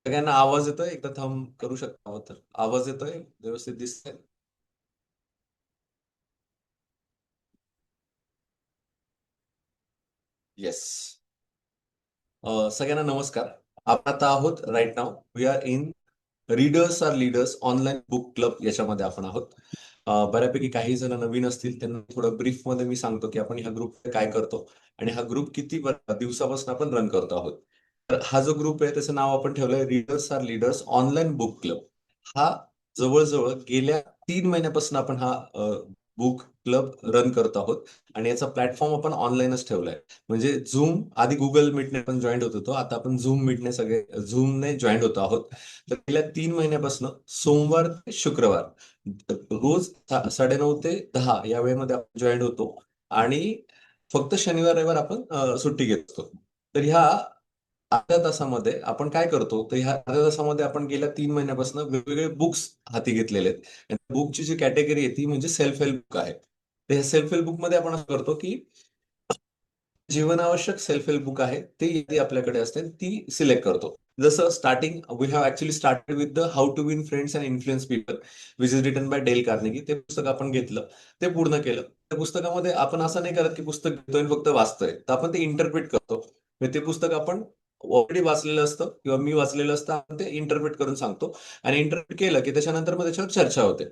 सगळ्यांना आवाज येतोय? एकदा थंब करू शकता तर. आवाज येतोय? व्यवस्थित दिसतंय? येस. सगळ्यांना नमस्कार. आपण आता आहोत right now we are in readers are leaders online book club याच्यामध्ये आपण आहोत. बऱ्यापैकी काही जण नवीन असतील त्यांना थोडं ब्रीफमध्ये मी सांगतो की आपण ह्या ग्रुप काय करतो आणि हा ग्रुप किती दिवसापासून आपण रन करतो आहोत. तर हा जो ग्रुप आहे त्याचं नाव आपण ठेवलंय readers are leaders online book club. हा जवळजवळ गेल्या 3 महिन्यापासून आपण हा बुक क्लब रन करत आहोत आणि याचा प्लॅटफॉर्म आपण ऑनलाईनच ठेवलाय. म्हणजे झूम आधी गुगल मीटने पण जॉईन होत होतो, आता आपण झूम मीटने सगळे झूमने जॉईन होतो आहोत. तर गेल्या 3 महिन्यापासून सोमवार ते शुक्रवार रोज 9:30 ते 10 या वेळेमध्ये आपण जॉईन होतो आणि फक्त शनिवार रविवार आपण सुट्टी घेत असतो. तर ह्या अर्ध्या तासामध्ये आपण काय करतो, तर ह्या अर्ध्या तासामध्ये आपण गेल्या 3 महिन्यापासून वेगवेगळे बुक्स हाती घेतलेले आहेत. बुकची जी कॅटेगरी आहे ती म्हणजे सेल्फ हेल्प बुक आहे. तर ह्या सेल्फ हेल्प बुकमध्ये आपण असं करतो की जीवनावश्यक सेल्फ हेल्प बुक आहे ते यादी आपल्याकडे असते ती सिलेक्ट करतो. जसं starting we have actually started with the how to win friends and influence people which is written by Dale Carnegie. ते पुस्तक आपण घेतलं, ते पूर्ण केलं. त्या पुस्तकामध्ये आपण असं नाही करत की पुस्तक घेतोय आणि फक्त वाचतोय, तर आपण ते इंटरप्रिट करतो. म्हणजे ते पुस्तक आपण ऑलरेडी वाचलेलं असतं किंवा मी वाचलेलं असतं, आपण ते इंटरप्रिट करून सांगतो आणि इंटरप्रिट केलं की त्याच्यानंतर मग त्याच्यावर चर्चा होते.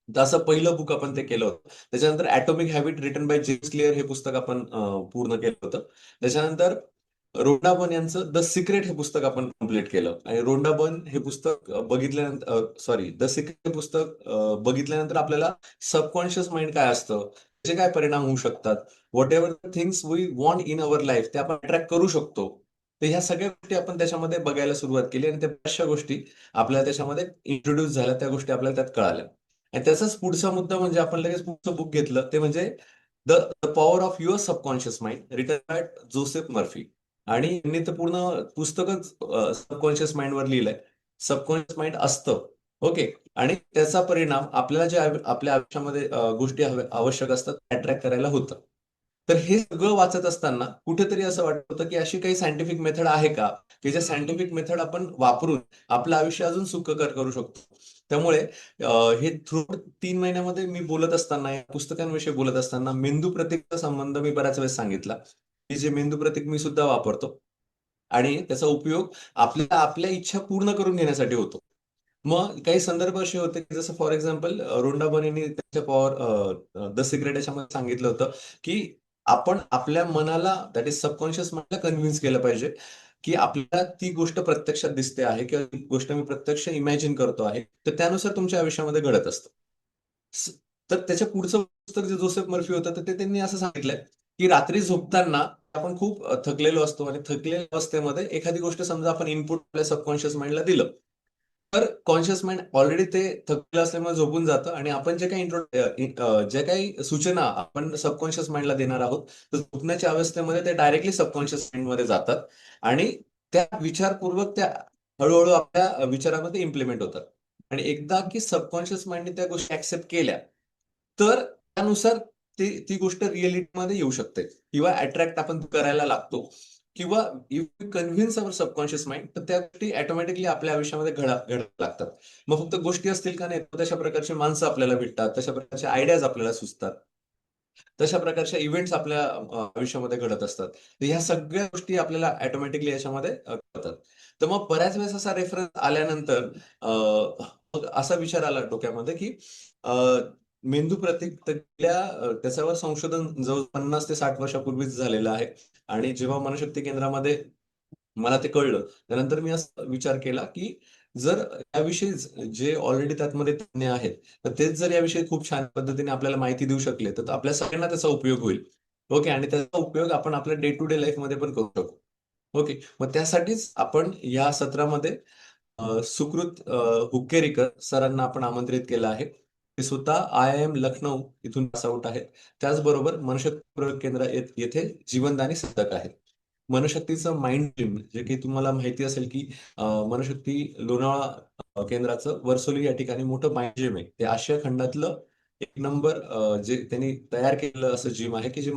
तर असं पहिलं बुक आपण ते केलं होतं. त्याच्यानंतर atomic habit written by James clear हे पुस्तक आपण पूर्ण केलं होतं. त्याच्यानंतर रोंडा बर्न यांचं द सिक्रेट हे पुस्तक आपण कंप्लीट केलं आणि रोंडा बर्न हे पुस्तक बघितल्यानंतर सॉरी द सिक्रेट हे पुस्तक बघितल्यानंतर आपल्याला सबकॉन्शियस माइंड काय असतं, त्याचे काय परिणाम होऊ शकतात, whatever things we want in our life ते आपण अट्रॅक्ट करू शकतो. तर ह्या सगळ्या गोष्टी आपण त्याच्यामध्ये बघायला सुरुवात केली आणि त्या बऱ्याचशा गोष्टी आपल्याला त्याच्यामध्ये इंट्रोड्यूस झाल्या, त्या गोष्टी आपल्याला त्यात कळाल्या. आणि त्याचाच पुढचा मुद्दा म्हणजे आपण लगेच पुढचं बुक घेतलं ते म्हणजे the power of your subconscious mind written by Joseph Murphy. आणि त्यांनी तर पूर्ण पुस्तकच सबकॉन्शियस माइंडवर लिहिलंय. सबकॉन्शियस माइंड असतं, ओके, आणि त्याचा परिणाम आपल्याला जे आपल्या आयुष्यामध्ये गोष्टी आवश्यक असतात अट्रॅक्ट करायला होतं. तर हे सगळं वाचत असताना कुठेतरी असं वाटत होतं की अशी काही सायंटिफिक मेथड आहे का, की ज्या सायंटिफिक मेथड आपण वापरून आपलं आयुष्य अजून सुखकर करू शकतो. त्यामुळे हे थ्रू 3 महिन्यामध्ये मी बोलत असताना या पुस्तकांविषयी बोलत असताना मेंदू प्रतीकचा संबंध मी बऱ्याच वेळेस सांगितला, की जे मेंदू प्रतीक मी सुद्धा वापरतो आणि त्याचा उपयोग आपल्याला आपल्या इच्छा पूर्ण करून घेण्यासाठी होतो. मग काही संदर्भ असे होते की जसं फॉर एक्झाम्पल रोंडा बर्नेंनी त्याच्या पॉवर द सिक्रेट याच्यामध्ये सांगितलं होतं की आपण आपल्या मनाला दॅट इज सबकॉन्शियस माइंडला कन्व्हिन्स केलं पाहिजे की आपल्याला ती गोष्ट प्रत्यक्षात दिसते आहे किंवा ती गोष्ट मी प्रत्यक्ष इमॅजिन करतो आहे, तर त्यानुसार तुमच्या आयुष्यामध्ये घडत असतं. स- तर त्याच्या पुढचं पुस्तक जे जोसेफ मर्फी होतं तर ते त्यांनी असं सांगितलंय की रात्री झोपताना आपण खूप थकलेलो असतो आणि थकलेल्या अवस्थेमध्ये एखादी गोष्ट समजा आपण इनपुट आपल्या सबकॉन्शियस माइंडला दिलं, तर कॉन्शियस माइंड ऑलरेडी ते थकलेलं असल्यामुळे झोपून जातं आणि आपण जे काही ज्या काही सूचना आपण सबकॉन्शियस माइंडला देणार आहोत, तर झोपण्याच्या अवस्थेमध्ये ते डायरेक्टली सबकॉन्शियस माइंडमध्ये जातात आणि त्या विचारपूर्वक त्या हळूहळू आपल्या विचारामध्ये इम्प्लिमेंट होतात. आणि एकदा की सबकॉन्शियस माइंडने त्या गोष्टी ऍक्सेप्ट केल्या, तर त्यानुसार ती गोष्ट रिअलिटीमध्ये येऊ शकते किंवा अट्रॅक्ट आपण करायला लागतो किंवा if you convince our subconscious mind, तर त्या गोष्टी ऑटोमॅटिकली आपल्या आयुष्यामध्ये घडायला लागतात. मग फक्त गोष्टी असतील का नाही, तर तशा प्रकारची माणसं आपल्याला भेटतात, तशा प्रकारच्या आयडियाज आपल्याला सुचतात, तशा प्रकारच्या इव्हेंट्स आपल्या आयुष्यामध्ये घडत असतात. तर ह्या सगळ्या गोष्टी आपल्याला ऑटोमॅटिकली याच्यामध्ये कळतात. तर मग बऱ्याच वेळेस असा रेफरन्स आल्यानंतर मग असा विचार आला डोक्यामध्ये की अ, मेंदू प्रतीक त्याच्यावर संशोधन जवळ 50 ते 60 वर्षापूर्वीच झालेलं आहे. आणि जेव्हा मनशक्ती केंद्रामध्ये मला ते कळलं, त्यानंतर मी असा विचार केला की जर याविषयी जे ऑलरेडी त्यातमध्ये तज्ञ आहेत, तर तेच जर याविषयी खूप छान पद्धतीने आपल्याला माहिती देऊ शकले, तर आपल्या सगळ्यांना त्याचा उपयोग होईल. ओके, आणि त्याचा उपयोग आपण आपल्या डे टू डे लाईफमध्ये पण करू शकू. ओके, मग त्यासाठीच आपण या सत्रामध्ये सुकृत हुक्केरीकर सरांना आपण आमंत्रित केलं आहे. ते स्वतः IIM लखनौ इथून पास आउट आहेत. त्याचबरोबर मनशक्ती प्रयोग केंद्र येथे जीवनदानी साधक आहेत. मनशक्तीचं माइंड जिम जे की तुम्हाला माहिती असेल की मनशक्ती लोणावळा केंद्राचं वर्सोली या ठिकाणी मोठं माइंड जिम आहे. ते आशिया खंडातलं एक नंबर जे त्यांनी तयार केलेलं असं जिम आहे की जे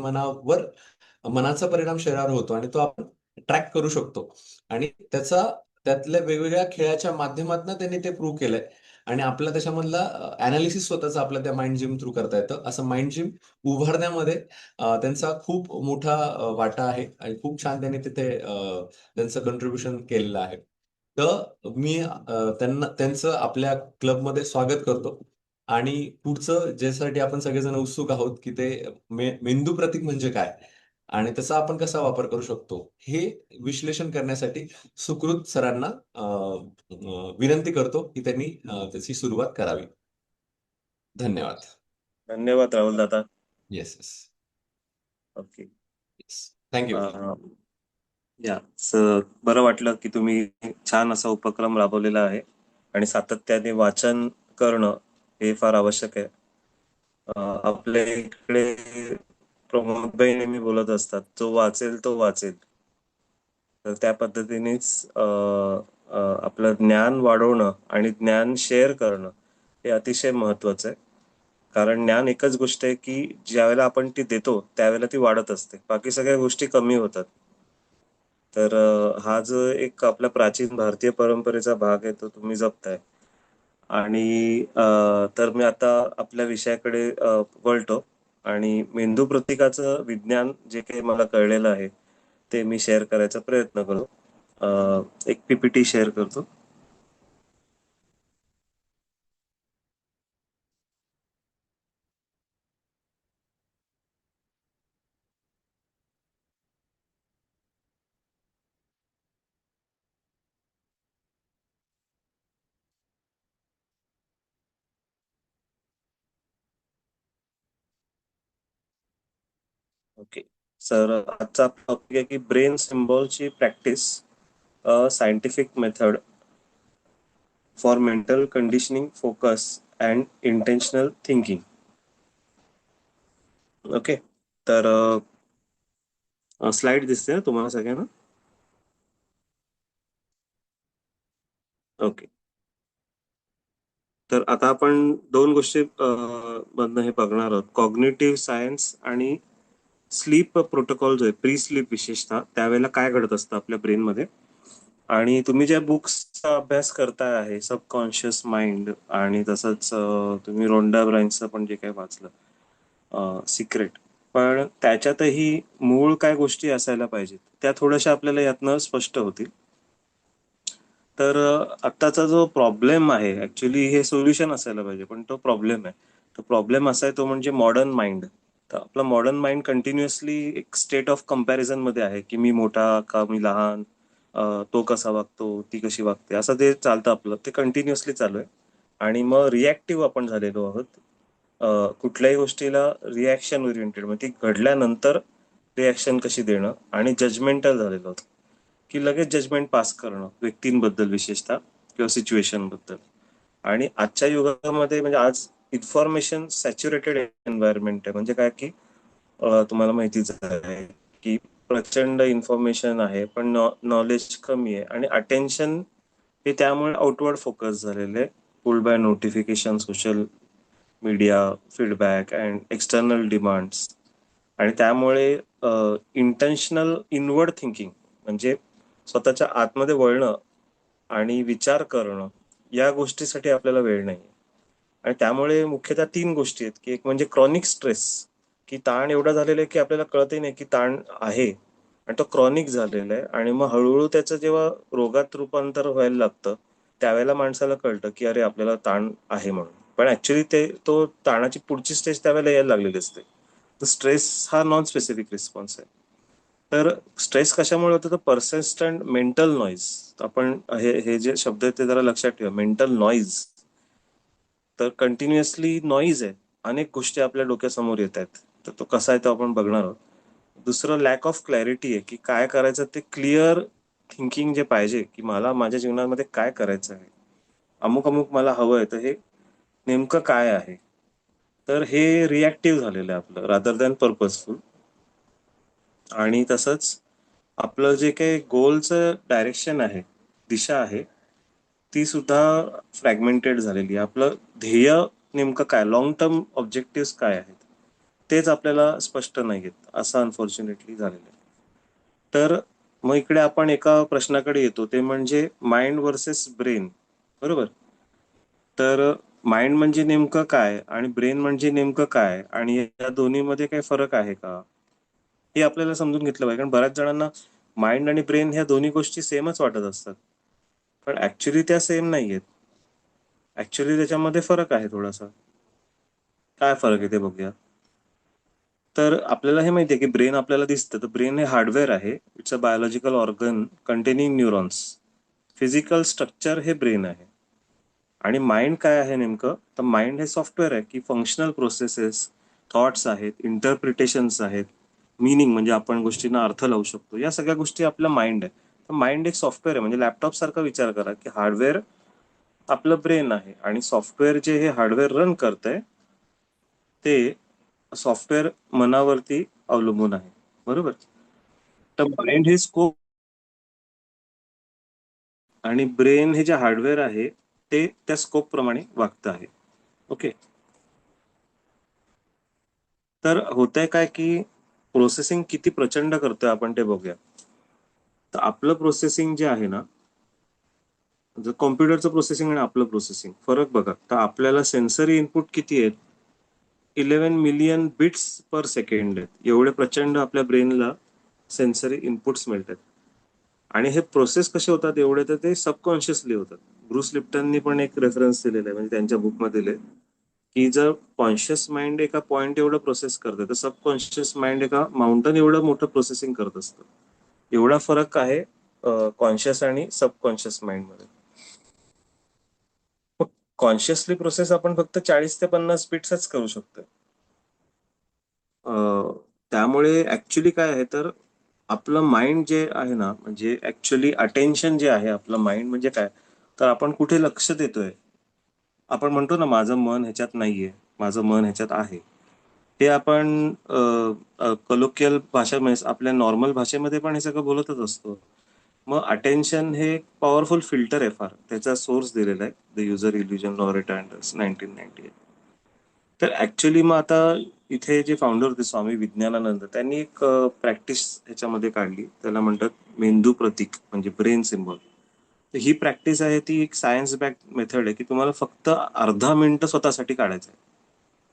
मनाचा परिणाम शरीरावर होतो आणि तो आपण ट्रॅक करू शकतो आणि त्याचा त्यातल्या वेगवेगळ्या खेळाच्या माध्यमातून त्यांनी ते प्रूव्ह केलंय आणि आपला त्याच्यामधला अनालिसिस स्वतःचा आपल्या त्या माइंड जिम थ्रू करता येतं. असं माइंड जिम उभारण्यामध्ये त्यांचा खूप मोठा वाटा आहे आणि खूप छान त्यांनी तिथे त्यांचं कंट्रीब्युशन केलेलं आहे. तर मी त्यांचं आपल्या क्लबमध्ये स्वागत करतो आणि पुढचं ज्यासाठी आपण सगळेजण उत्सुक आहोत की ते मेंदू प्रतीक म्हणजे काय आणि त्याचा आपण कसा वापर करू शकतो हे विश्लेषण करण्यासाठी सुकृत सरांना विनंती करतो की त्यांनी त्याची सुरुवात करावी. धन्यवाद. धन्यवाद राहुल दादा. Yes yes okay. Yes. Thank you. या बरं वाटलं की तुम्ही छान असा उपक्रम राबवलेला आहे आणि सातत्याने वाचन करणं हे फार आवश्यक आहे. आपल्या इकडे प्रमोदभाई नेहमी बोलत असतात, जो वाचेल तो वाचेल. तर त्या पद्धतीनेच आपलं ज्ञान वाढवणं आणि ज्ञान शेअर करणं हे अतिशय महत्वाचं आहे. कारण ज्ञान एकच गोष्ट आहे की ज्यावेळेला आपण ती देतो त्यावेळेला ती वाढत असते, बाकी सगळ्या गोष्टी कमी होतात. तर हा जो एक आपल्या प्राचीन भारतीय परंपरेचा भाग आहे तो तुम्ही जपताय. आणि तर मी आता आपल्या विषयाकडे वळतो आणि मेंदू प्रतीकाचं विज्ञान जे काही मला कळलेलं आहे ते मी शेअर करायचा प्रयत्न करतो. एक पीपीटी शेअर करतो. ओके. सर, आजचा टॉपिक आहे की ब्रेन सिम्बॉलची practice, scientific method for mental conditioning, focus and intentional thinking. Okay. तर स्लाइड दिसते ना तुम्हाला सगळ्यांना? ओके. तर आता आपण दोन गोष्टी मधनं हे बघणार आहोत. कॉग्निटिव्ह सायन्स आणि स्लीप प्रोटोकॉल जो आहे, प्री स्लीप विशेषतः त्यावेळेला काय घडत असतं आपल्या ब्रेनमध्ये. आणि तुम्ही ज्या बुक्सचा अभ्यास करताय आहे, सबकॉन्शियस माइंड आणि तसंच तुम्ही रोंडा ब्राईन्सचं पण जे काही वाचलं, सिक्रेट, पण त्याच्यातही मूळ काय गोष्टी असायला पाहिजेत त्या थोड्याशा आपल्याला यातनं स्पष्ट होतील. तर आत्ताचा जो प्रॉब्लेम आहे, ऍक्च्युली हे सोल्युशन असायला पाहिजे पण तो प्रॉब्लेम आहे. तो प्रॉब्लेम असा आहे तो म्हणजे मॉडर्न माइंड. तर आपला मॉडर्न माइंड कंटिन्युअसली एक स्टेट ऑफ कम्पॅरिझन मध्ये आहे की मी मोठा का मी लहान, तो कसा वागतो ती कशी वागते, असं ते चालतं आपलं, ते कंटिन्युअसली चालू आहे. आणि मग रिॲक्टिव्ह आपण झालेलो आहोत. कुठल्याही गोष्टीला रिॲक्शन ओरिएंटेड, म्हणजे ती घडल्यानंतर रिॲक्शन कशी देणं, आणि जजमेंटल झालेलो आहोत की लगेच जजमेंट पास करणं व्यक्तींबद्दल विशेषतः किंवा सिच्युएशन बद्दल. आणि आजच्या युगामध्ये म्हणजे आज इन्फॉर्मेशन सॅच्युरेटेड एन्व्हायरमेंट आहे. म्हणजे काय की तुम्हाला माहितीच आहे की प्रचंड इन्फॉर्मेशन आहे पण नॉलेज कमी आहे आणि अटेन्शन हे त्यामुळे आउटवर्ड फोकस झालेले, pulled by notification, social media, feedback and external demands. आणि त्यामुळे इंटेन्शनल इनवर्ड थिंकिंग म्हणजे स्वतःच्या आतमध्ये वळणं आणि विचार करणं या गोष्टीसाठी आपल्याला वेळ नाही. आणि त्यामुळे मुख्यतः तीन गोष्टी आहेत की एक म्हणजे क्रॉनिक स्ट्रेस, की ताण एवढा झालेला आहे की आपल्याला कळतही नाही की ताण आहे आणि तो क्रॉनिक झालेला आहे. आणि मग हळूहळू त्याचं जेव्हा रोगात रूपांतर व्हायला लागतं त्यावेळेला माणसाला कळतं की अरे आपल्याला ताण आहे म्हणून. पण ऍक्च्युली तो ताणाची पुढची स्टेज त्यावेळेला यायला लागलेली असते. तर स्ट्रेस हा नॉन स्पेसिफिक रिस्पॉन्स आहे. तर स्ट्रेस कशामुळे होतं तर पर्सिस्टंट मेंटल नॉईज. आपण हे जे शब्द आहेत ते जरा लक्षात ठेवा. मेंटल नॉईज, तर कंटिन्युअसली नॉईज आहे, अनेक गोष्टी आपल्या डोक्यासमोर येत आहेत. तर तो कसा आहे तो आपण बघणार आहोत. दुसरं लॅक ऑफ क्लॅरिटी आहे की काय करायचं ते क्लिअर थिंकिंग जे पाहिजे की मला माझ्या जीवनामध्ये काय करायचं आहे, अमुक अमुक मला हवं आहे, तर हे नेमकं काय आहे. तर हे रिॲक्टिव्ह झालेलं आहे आपलं रादर दॅन पर्पजफुल. आणि तसंच आपलं जे काही गोलचं डायरेक्शन आहे, दिशा आहे, ती सुद्धा फ्रॅगमेंटेड झालेली आहे. आपलं ध्येय नेमकं काय, लॉंग टर्म ऑब्जेक्टिव्ह काय आहेत तेच आपल्याला स्पष्ट नाही आहेत, असं अनफॉर्च्युनेटली झालेलं आहे. तर मग इकडे आपण एका प्रश्नाकडे येतो, ते म्हणजे माइंड वर्सेस ब्रेन. बरोबर. तर माइंड म्हणजे नेमकं काय आणि ब्रेन म्हणजे नेमकं काय आणि या दोन्हीमध्ये काही फरक आहे का, हे आपल्याला समजून घेतलं पाहिजे. कारण बऱ्याच जणांना माइंड आणि ब्रेन ह्या दोन्ही गोष्टी सेमच वाटत असतात, पण ऍक्च्युली त्या सेम नाहीयेत. ऍक्च्युली त्याच्यामध्ये फरक आहे थोडासा. काय फरक आहे ते बघूया. तर आपल्याला हे माहिती आहे की ब्रेन आपल्याला दिसतं, तर ब्रेन हे हार्डवेअर आहे. It's a biological organ containing neurons. Physical structure हे ब्रेन आहे. आणि माइंड काय आहे नेमकं, तर माइंड हे सॉफ्टवेअर आहे की फंक्शनल प्रोसेसेस, थॉट्स आहेत, इंटरप्रिटेशन्स आहेत, मिनिंग म्हणजे आपण गोष्टींना अर्थ लावू शकतो, या सगळ्या गोष्टी आपलं माइंड आहे. तर माइंड एक सॉफ्टवेअर आहे, म्हणजे लॅपटॉप सारखा विचार करा की हार्डवेअर आपलं ब्रेन आहे आणि सॉफ्टवेअर जे हे हार्डवेअर रन करतंय ते सॉफ्टवेअर मनावरती अवलंबून आहे. बरोबर. तर माइंड हे स्कोप आणि ब्रेन हे जे हार्डवेअर आहे ते त्या स्कोप प्रमाणे वागतं आहे. ओके. तर होतंय काय की प्रोसेसिंग किती प्रचंड करतोय आपण ते बघूया. तर आपलं प्रोसेसिंग जे आहे ना, जर कॉम्प्युटरचं प्रोसेसिंग आणि आपलं प्रोसेसिंग फरक बघा, तर आपल्याला सेन्सरी इनपुट किती आहेत, 11 मिलियन बिट्स पर सेकंड आहेत. एवढे प्रचंड आपल्या ब्रेनला सेन्सरी इनपुट्स मिळतात. आणि हे प्रोसेस कसे होतात एवढे, तर ते सबकॉन्शियसली होतात. ब्रुस लिप्टननी पण एक रेफरन्स दिलेला आहे, म्हणजे त्यांच्या बुकमध्ये दिले की जर कॉन्शियस माइंड एका पॉइंट एवढं प्रोसेस करते, तर सबकॉन्शियस माइंड एका माउंटन एवढं मोठं प्रोसेसिंग करत असतं. एवढा फरक आहे कॉन्शियस आणि सबकॉन्शियस माइंड मध्ये. मग कॉन्शियसली प्रोसेस आपण फक्त 40 ते 50 बिट्सच करू शकतो. त्यामुळे ऍक्च्युली काय आहे, तर आपलं माइंड जे आहे ना, म्हणजे ऍक्च्युली अटेन्शन जे आहे आपलं माइंड म्हणजे काय, तर आपण कुठे लक्ष देतोय. आपण म्हणतो ना माझं मन ह्याच्यात नाहीये, माझं मन ह्याच्यात आहे. हे आपण कलोकियल भाषा म्हणजे आपल्या नॉर्मल भाषेमध्ये पण हे सगळं बोलतच असतो. मग अटेन्शन हे एक पॉवरफुल फिल्टर आहे फार. त्याचा सोर्स दिलेला आहे, the user illusion laureate Anders 1998. तर ऍक्च्युली मग आता इथे जे फाउंडर होते स्वामी विज्ञानानंद, त्यांनी एक प्रॅक्टिस ह्याच्यामध्ये काढली, त्याला म्हणतात मेंदू प्रतीक म्हणजे ब्रेन सिम्बॉल. तर ही प्रॅक्टिस आहे ती एक सायन्स बॅक मेथड आहे की तुम्हाला फक्त अर्धा मिनिट स्वतःसाठी काढायचं आहे.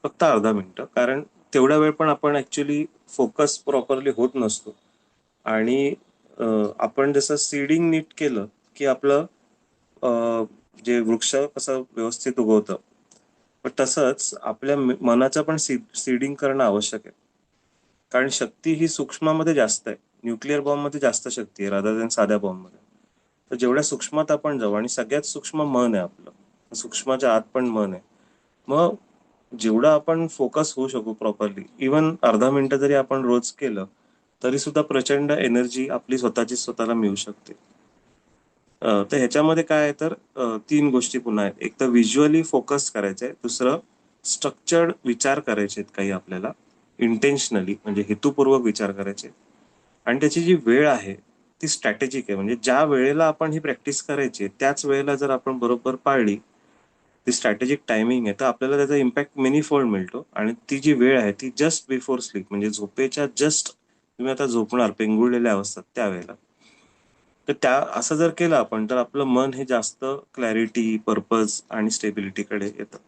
फक्त अर्धा मिनिट, कारण तेवढा वेळ पण आपण ऍक्च्युली फोकस प्रॉपरली होत नसतो. आणि आपण जसं सीडिंग नीट केलं की आपलं जे वृक्ष कसं व्यवस्थित उगवतं, पण तसंच आपल्या मनाचं पण सीडिंग करणं आवश्यक आहे. कारण शक्ती ही सूक्ष्मामध्ये जास्त आहे. न्यूक्लिअर बॉम्बमध्ये जास्त शक्ती आहे रादर दॅन साध्या बॉम्बमध्ये. तर जेवढ्या सूक्ष्मात आपण जाऊ, आणि सगळ्यात सूक्ष्म मन आहे आपलं, सूक्ष्माच्या आत पण मन आहे. मग जेवढं आपण फोकस होऊ शकू प्रॉपरली, इवन अर्धा मिनिटं जरी आपण रोज केलं तरी सुद्धा प्रचंड एनर्जी आपली स्वतःची स्वतःला मिळू शकते. तर ह्याच्यामध्ये काय आहे, तर 3 गोष्टी पुन्हा आहेत. एक तर व्हिज्युअली फोकस करायचंय, दुसरं स्ट्रक्चर्ड विचार करायचे आहेत काही आपल्याला, इंटेन्शनली म्हणजे हेतुपूर्वक विचार करायचे, आणि त्याची जी वेळ आहे ती स्ट्रॅटेजिक आहे. म्हणजे ज्या वेळेला आपण ही प्रॅक्टिस करायची त्याच वेळेला जर आपण बरोबर पाळली, ती स्ट्रॅटेजिक टायमिंग आहे, तर आपल्याला त्याचा इम्पॅक्ट मेनीफोल्ड मिळतो. आणि ती जी वेळ आहे ती जस्ट बिफोर स्लीप, म्हणजे झोपेच्या जस्ट तुम्ही आता झोपणार पेंगुळलेल्या अवस्थेत त्यावेळेला. तर त्या असं जर केलं आपण, तर आपलं मन हे जास्त क्लॅरिटी, पर्पज आणि स्टेबिलिटीकडे येतं.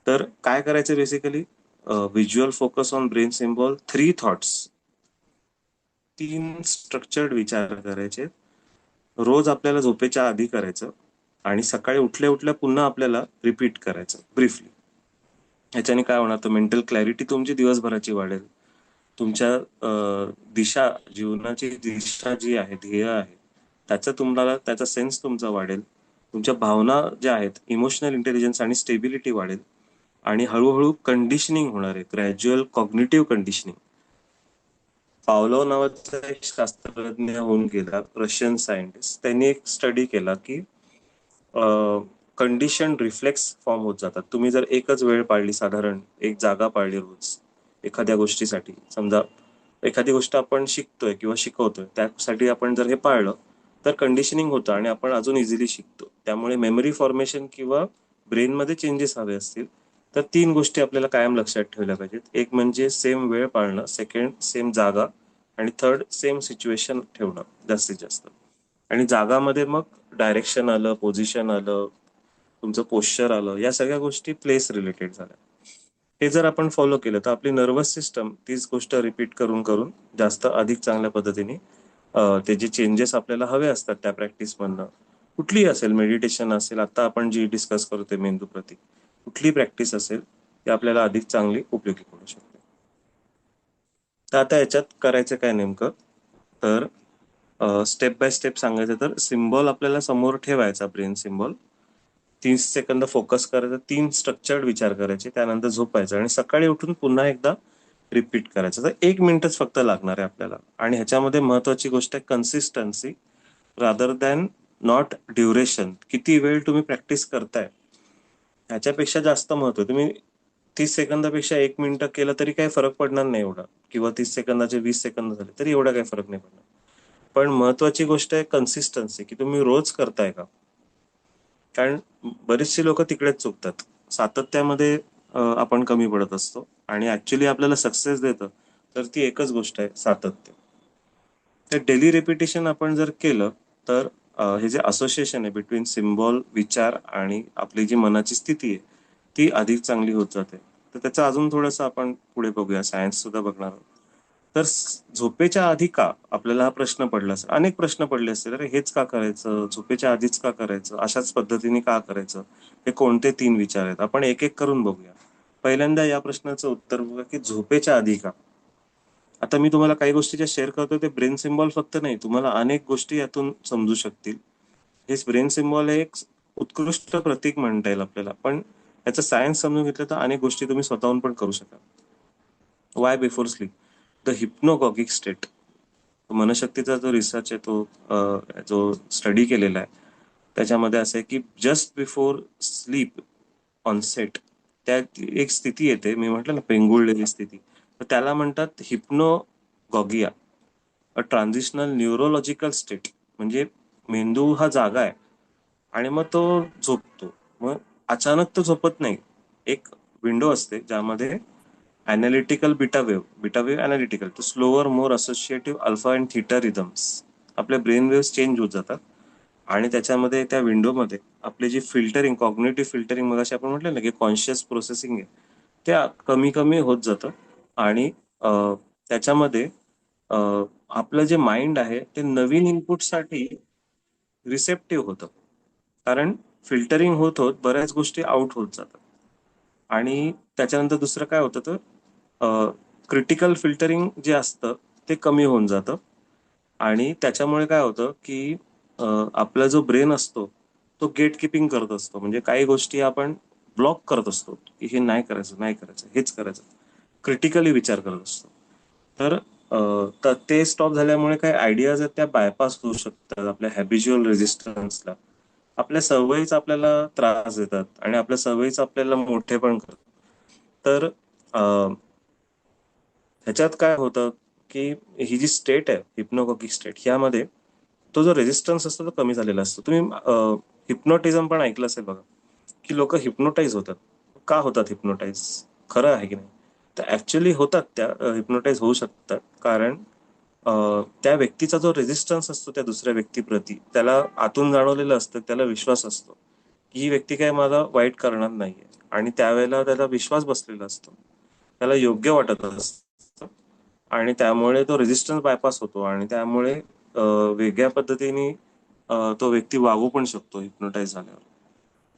तर काय करायचं basically, visual focus on brain symbol, 3 thoughts, 3 structured विचार करायचे. रोज आपल्याला झोपेच्या आधी करायचं आणि सकाळी उठल्या उठल्या पुन्हा आपल्याला रिपीट करायचं ब्रीफली. ह्याच्याने काय होणार, तर मेंटल क्लॅरिटी तुमची दिवसभराची वाढेल. तुमच्या दिशा, जीवनाची दिशा जी आहे, ध्येय आहे, त्याचा तुम्हाला त्याचा सेन्स तुमचा वाढेल. तुमच्या भावना ज्या आहेत, इमोशनल इंटेलिजन्स आणि स्टेबिलिटी वाढेल. आणि हळूहळू कंडिशनिंग होणार आहे, ग्रॅज्युअल कॉग्निटिव्ह कंडिशनिंग. पावलोव नावाचा एक शास्त्रज्ञ होऊन गेला, रशियन सायंटिस्ट, त्यांनी एक स्टडी केला की कंडिशन रिफ्लेक्स फॉर्म होत जातात. तुम्ही जर एकच वेळ पाळली, साधारण एक जागा पाळली रोज एखाद्या गोष्टीसाठी, समजा एखादी गोष्ट आपण शिकतोय किंवा शिकवतोय त्यासाठी आपण जर हे पाळलं, तर कंडिशनिंग होतं आणि आपण अजून इझिली शिकतो. त्यामुळे मेमरी फॉर्मेशन किंवा ब्रेनमध्ये चेंजेस हवे असतील, तर 3 गोष्टी आपल्याला कायम लक्षात ठेवल्या पाहिजेत. एक म्हणजे सेम वेळ पाळणं, सेकंड सेम जागा, आणि थर्ड सेम सिच्युएशन ठेवणं जास्तीत जास्त. आणि जागामध्ये मग डायरेक्शन आलं, पोझिशन आलं, तुमचं पोश्चर आलं, या सगळ्या गोष्टी प्लेस रिलेटेड झाल्या. हे जर आपण फॉलो केलं तर आपली नर्वस सिस्टम तीच गोष्ट रिपीट करून करून जास्त अधिक चांगल्या पद्धतीने ते जे चेंजेस आपल्याला हवे असतात त्या प्रॅक्टिसमधनं, कुठलीही असेल, मेडिटेशन असेल, आता आपण जी डिस्कस करतोय मेंदू प्रती, कुठली प्रॅक्टिस असेल ती आपल्याला अधिक चांगली उपयोगी पडू शकते. तर आता याच्यात करायचं काय नेमकं, तर स्टेप बाय स्टेप सांगायचं तर सिम्बॉल आपल्याला समोर ठेवायचा, ब्रेन सिम्बॉल. 30 सेकंद फोकस करायचं, 3 स्ट्रक्चर्ड विचार करायचे, त्यानंतर झोपायचं आणि सकाळी उठून पुन्हा एकदा रिपीट करायचं. तर 1 मिनिटच फक्त लागणार आहे आपल्याला. आणि ह्याच्यामध्ये महत्वाची गोष्ट आहे consistency rather than not duration. किती वेळ तुम्ही प्रॅक्टिस करताय ह्याच्यापेक्षा जास्त महत्व. तुम्ही 30 सेकंदापेक्षा 1 मिनिट केलं तरी काही फरक पडणार नाही एवढा, किंवा 30 सेकंदाचे 20 सेकंद झाले तरी एवढा काही फरक नाही पडणार. पण महत्वाची गोष्ट आहे कन्सिस्टन्सी, की तुम्ही रोज करताय का. कारण बरीचशी लोक तिकडेच चुकतात. सातत्यामध्ये आपण कमी पडत असतो आणि ऍक्च्युली आपल्याला सक्सेस देतं तर ती एकच गोष्ट आहे, सातत्य. तर डेली रिपिटेशन आपण जर केलं तर हे जे असोसिएशन आहे बिटवीन सिम्बॉल, विचार आणि आपली जी मनाची स्थिती आहे ती अधिक चांगली होत जाते. तर त्याचं अजून थोडंसं आपण पुढे बघूया, सायन्स सुद्धा बघणार आहोत. तर झोपेच्या आधी का, आपल्याला हा प्रश्न पडला असेल, अनेक प्रश्न पडले असतील, अरे हेच का करायचं, झोपेच्या आधीच का करायचं, अशाच पद्धतीने का करायचं, हे कोणते 3 विचार आहेत, आपण एक एक करून बघूया. पहिल्यांदा या प्रश्नाचं उत्तर बघा की झोपेच्या आधी का. आता मी तुम्हाला काही गोष्टी ज्या शेअर करतो ते ब्रेन सिम्बॉल फक्त नाही, तुम्हाला अनेक गोष्टी यातून समजू शकतील. हे ब्रेन सिम्बॉल हे एक उत्कृष्ट प्रतीक म्हणता येईल आपल्याला, पण याचं सायन्स समजून घेतलं तर अनेक गोष्टी तुम्ही स्वतःहून पण करू शकाल. Why before sleep, the hypnagogic state. मनशक्तीचा जो रिसर्च आहे तो जो स्टडी केलेला आहे त्याच्यामध्ये असं आहे की just before sleep on set, त्यात एक स्थिती येते, मी म्हटलं ना पेंगुळलेली स्थिती, तर त्याला म्हणतात हिप्नोगॉगिया, अ ट्रान्झिशनल न्यूरोलॉजिकल स्टेट. म्हणजे मेंदू हा जागा आहे आणि मग तो झोपतो. मग अचानक तो झोपत नाही. एक विंडो असते ज्यामध्ये analytical beta wave analytical to slower more associative alpha and theta rhythms, आपल्या ब्रेन वेव्ह चेंज होत जातात. आणि त्याच्यामध्ये त्या विंडोमध्ये आपली जी फिल्टरिंग, कॉग्निटिव्ह फिल्टरिंग, मग अशी आपण म्हटलं ना की कॉन्शियस प्रोसेसिंग आहे, त्या कमी कमी होत जातं. आणि त्याच्यामध्ये आपलं जे माइंड आहे ते नवीन इनपुटसाठी रिसेप्टिव्ह होतं. कारण फिल्टरिंग होत होत बऱ्याच गोष्टी आउट होत जातात. आणि त्याच्यानंतर दुसरं काय होतं तर क्रिटिकल फिल्टरिंग जे असतं ते कमी होऊन जातं. आणि त्याच्यामुळे काय होतं की आपला जो ब्रेन असतो तो गेट किपिंग करत असतो. म्हणजे काही गोष्टी आपण ब्लॉक करत असतो की हे नाही करायचं, नाही करायचं, हेच करायचं, क्रिटिकली विचार करत असतो. तर ते स्टॉप झाल्यामुळे काही आयडियाज आहेत त्या बायपास होऊ शकतात आपल्या हॅबिच्युअल रेजिस्टन्सला. आपल्या सवयीच आपल्याला त्रास देतात आणि आपल्या सवयीच आपल्याला मोठे पण करतात. तर ह्याच्यात काय होतं की ही जी स्टेट आहे हिप्नोगॉगिक स्टेट, ह्यामध्ये तो जो रेजिस्टन्स असतो तो कमी झालेला असतो. तुम्ही हिप्नोटिझम पण ऐकलं असेल बघा, की लोक हिप्नोटाईज होतात. का होतात हिप्नोटाईज, खरं आहे की नाही. तर ऍक्च्युली होतात, त्या हिप्नोटाईज होऊ शकतात कारण त्या व्यक्तीचा जो रेजिस्टन्स असतो त्या दुसऱ्या व्यक्तीप्रती, त्याला आतून जाणवलेलं असतं, त्याला विश्वास असतो की ही व्यक्ती काय मला वाईट करणार नाहीये, आणि त्यावेळेला त्याला विश्वास बसलेला असतो, त्याला योग्य वाटत असतं, आणि त्यामुळे तो रेजिस्टन्स बायपास होतो आणि त्यामुळे वेगळ्या पद्धतीने तो व्यक्ती वागू पण शकतो हिप्नोटाईज झाल्यावर.